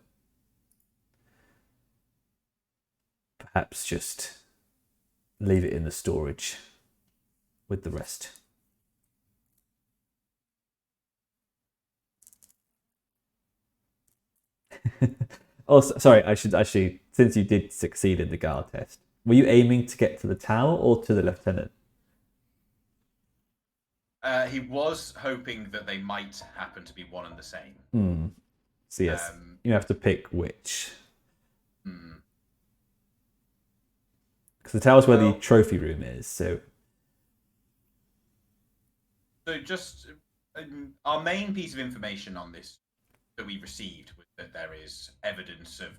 perhaps just leave it in the storage with the rest. Also, sorry, I should actually, since you did succeed in the guile test, were you aiming to get to the tower or to the lieutenant? He was hoping that they might happen to be one and the same. So yes, you have to pick which. Because the tower's where the trophy room is, so... So just our main piece of information on this that we received was that there is evidence of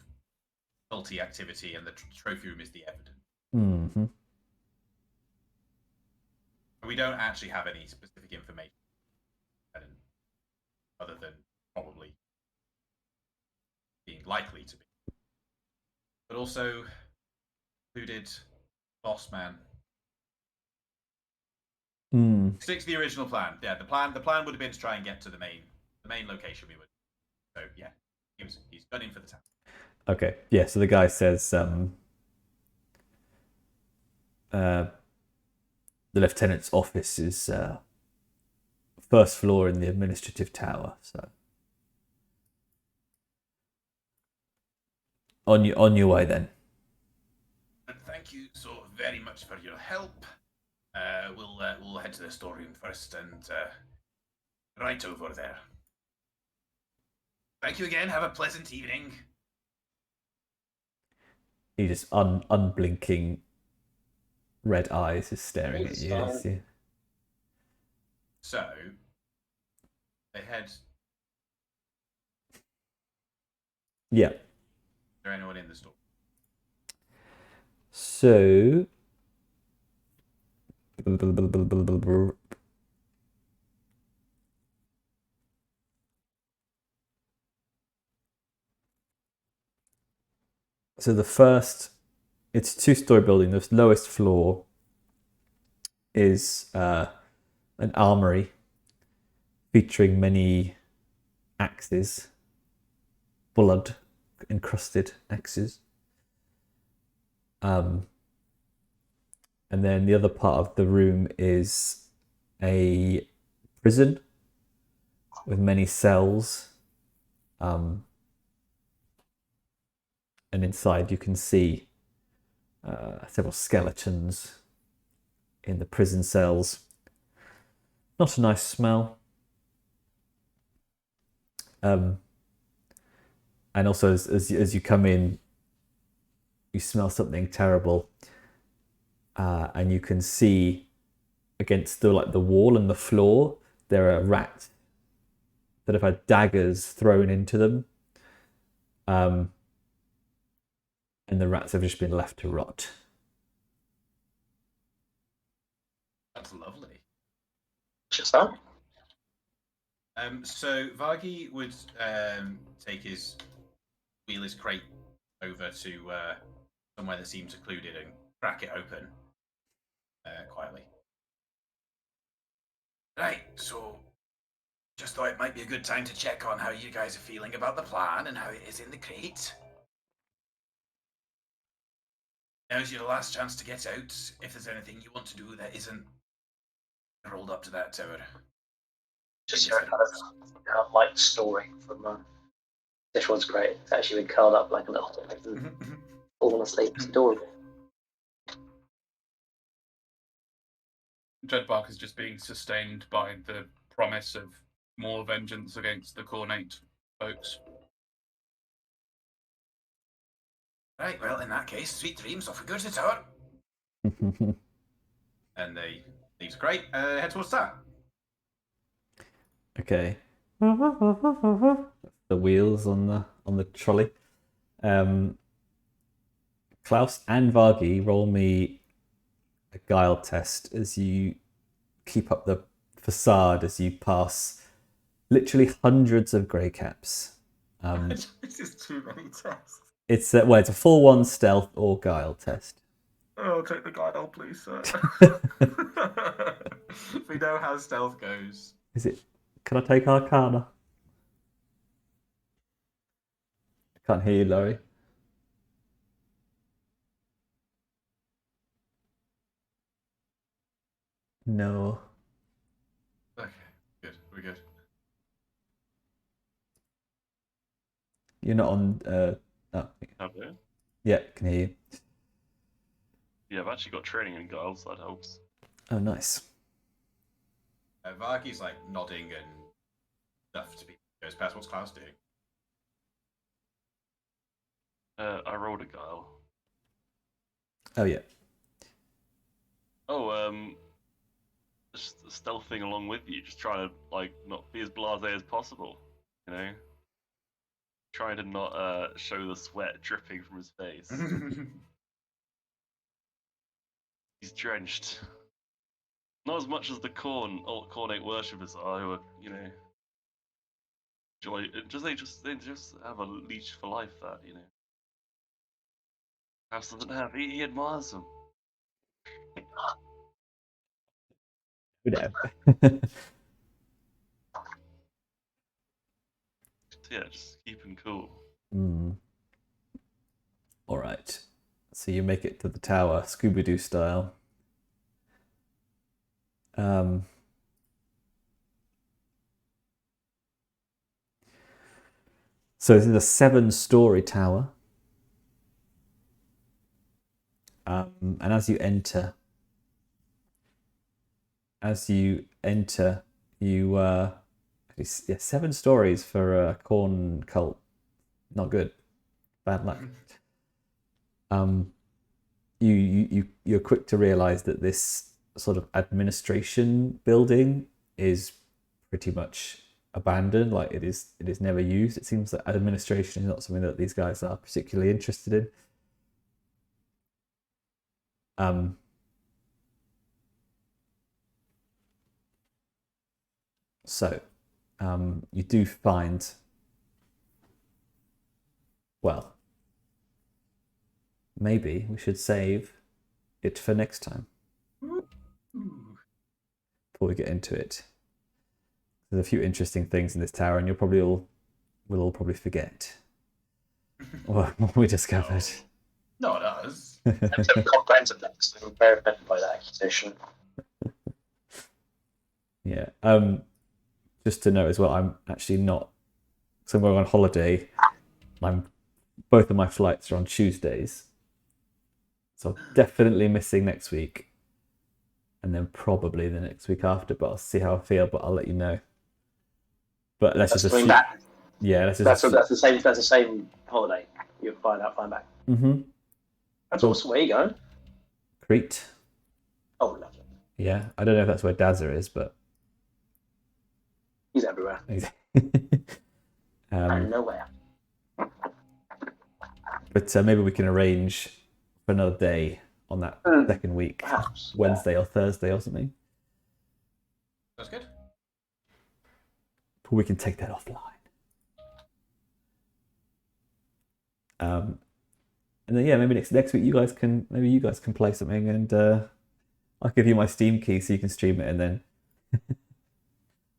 multi activity, and the trophy room is the evidence. Mm-hmm. We don't actually have any specific information other than probably being likely to be. But also, who did Boss Man? Stick to the original plan. Yeah, the plan would have been to try and get to the main location we would. So yeah, he's gunning for the town. Okay, yeah. So the guy says, the lieutenant's office is first floor in the administrative tower. So on your way then. And thank you so very much for your help. We'll head to the storeroom first and right over there. Thank you again. Have a pleasant evening. He just unblinking red eyes is staring at you. Yeah. So they head. Yeah. Is there anyone in the store? So it's a 2-story building. The lowest floor is an armory featuring many axes, blood encrusted axes. And then the other part of the room is a prison with many cells. And inside you can see several skeletons in the prison cells. Not a nice smell. And also as you come in, you smell something terrible. And you can see against the wall and the floor, there are rats that have had daggers thrown into them. And the rats have just been left to rot. That's lovely. Just that. So Vargi would take his wheelers crate over to somewhere that seems secluded and crack it open quietly. Right, so just thought it might be a good time to check on how you guys are feeling about the plan and how it is in the crate. Now's your last chance to get out. If there's anything you want to do that isn't rolled up to that tower. Just hear a kind of light story from this one's great. It's actually been curled up like a little fallen asleep. It's adorable. Dreadbark is just being sustained by the promise of more vengeance against the Cornate folks. Right, well, in that case, sweet dreams, off we go to the tower. And they leaves great. Head towards that. Okay. The wheels on the trolley. Klaus and Vargi, roll me a guile test as you keep up the facade as you pass literally hundreds of grey caps. This is too many tests. It's a full 1 stealth or guile test. Oh, take the guile, please, sir. We know how stealth goes. Is it? Can I take Arcana? I can't hear you, Laurie. No. Okay, good. We're good. You're not on. Oh, Okay. yeah, can hear you. Yeah, I've actually got training in guiles, so that helps. Oh, nice. Vargi's like nodding and stuff to be goes past. What's Klaus doing? I rolled a guile. Oh, yeah. Oh, just stealthing along with you, just trying to like not be as blasé as possible, you know. trying to not show the sweat dripping from his face. He's drenched. Not as much as the Cornate worshippers are, who are, you know, they just have a leech for life. That, you know, House doesn't have. He admires them. Who knows? Yeah, just keeping cool. All right. So you make it to the tower, Scooby-Doo style. So this is a 7-story tower. And as you enter, you 7 stories for a corn cult. Not good. Bad luck. You're quick to realize that this sort of administration building is pretty much abandoned. Like it is never used. It seems that administration is not something that these guys are particularly interested in. So you do find, well, maybe we should save it for next time before we get into it. There's a few interesting things in this tower, and we'll all probably forget what we discovered. Not us. I'm so comprehensive that I'm very offended by that accusation. Yeah. Just to note as well, I'm actually not. So I'm going on holiday. Both of my flights are on Tuesdays, so I'm definitely missing next week, and then probably the next week after. But I'll see how I feel. But I'll let you know. But let's just assume. Yeah, that's the same holiday. You're flying out, flying back. Mm-hmm. That's awesome. Where are you going? Crete. Oh, lovely. Yeah, I don't know if that's where Dazza is, but he's everywhere. Nowhere. But maybe we can arrange for another day on that second week, perhaps, Wednesday or Thursday or something. That's good. But we can take that offline. And then maybe next week you guys can play something, and I'll give you my Steam key so you can stream it, and then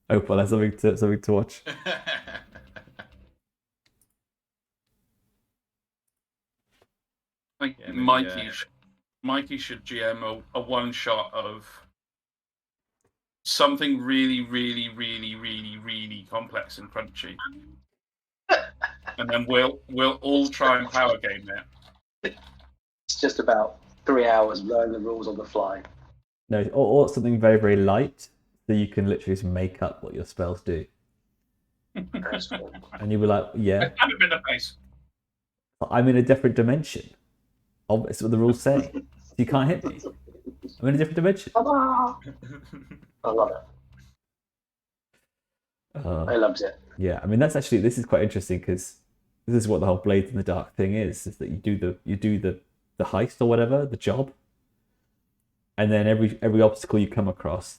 hope I'll have something to watch. I think Mikey should GM a one shot of something really, really, really, really, really complex and crunchy, and then we'll all try and power game it. It's just about 3 hours learning the rules on the fly. No, or something very, very light, so you can literally just make up what your spells do. And you'll be like, yeah. Have it in the face. I'm in a different dimension. That's what the rules say. You can't hit me. I'm in a different dimension. I love it. I loved it. Yeah, I mean this is quite interesting, because this is what the whole Blades in the Dark thing is that you do the heist or whatever, the job, and then every obstacle you come across,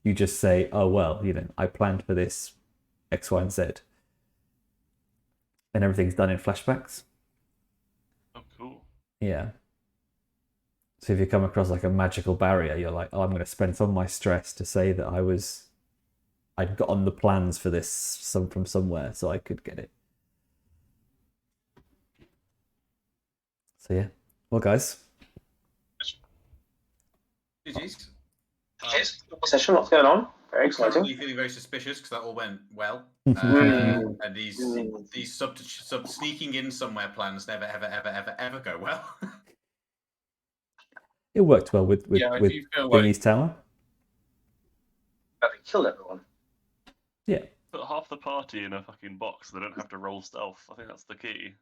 you just say, oh well, I planned for this X, Y, and Z, and everything's done in flashbacks. Oh, cool. Yeah. So if you come across like a magical barrier, you're like, oh, I'm going to spend some of my stress to say that I'd gotten the plans for this from somewhere so I could get it. So yeah. Well, guys. GG's. Session, what's going on? Very exciting. Currently feeling very suspicious because that all went well. And these sneaking in somewhere plans never, ever, ever, ever, ever go well. It worked well with Bingy's Tower. They killed everyone. Yeah. Put half the party in a fucking box. So they don't have to roll stealth. I think that's the key.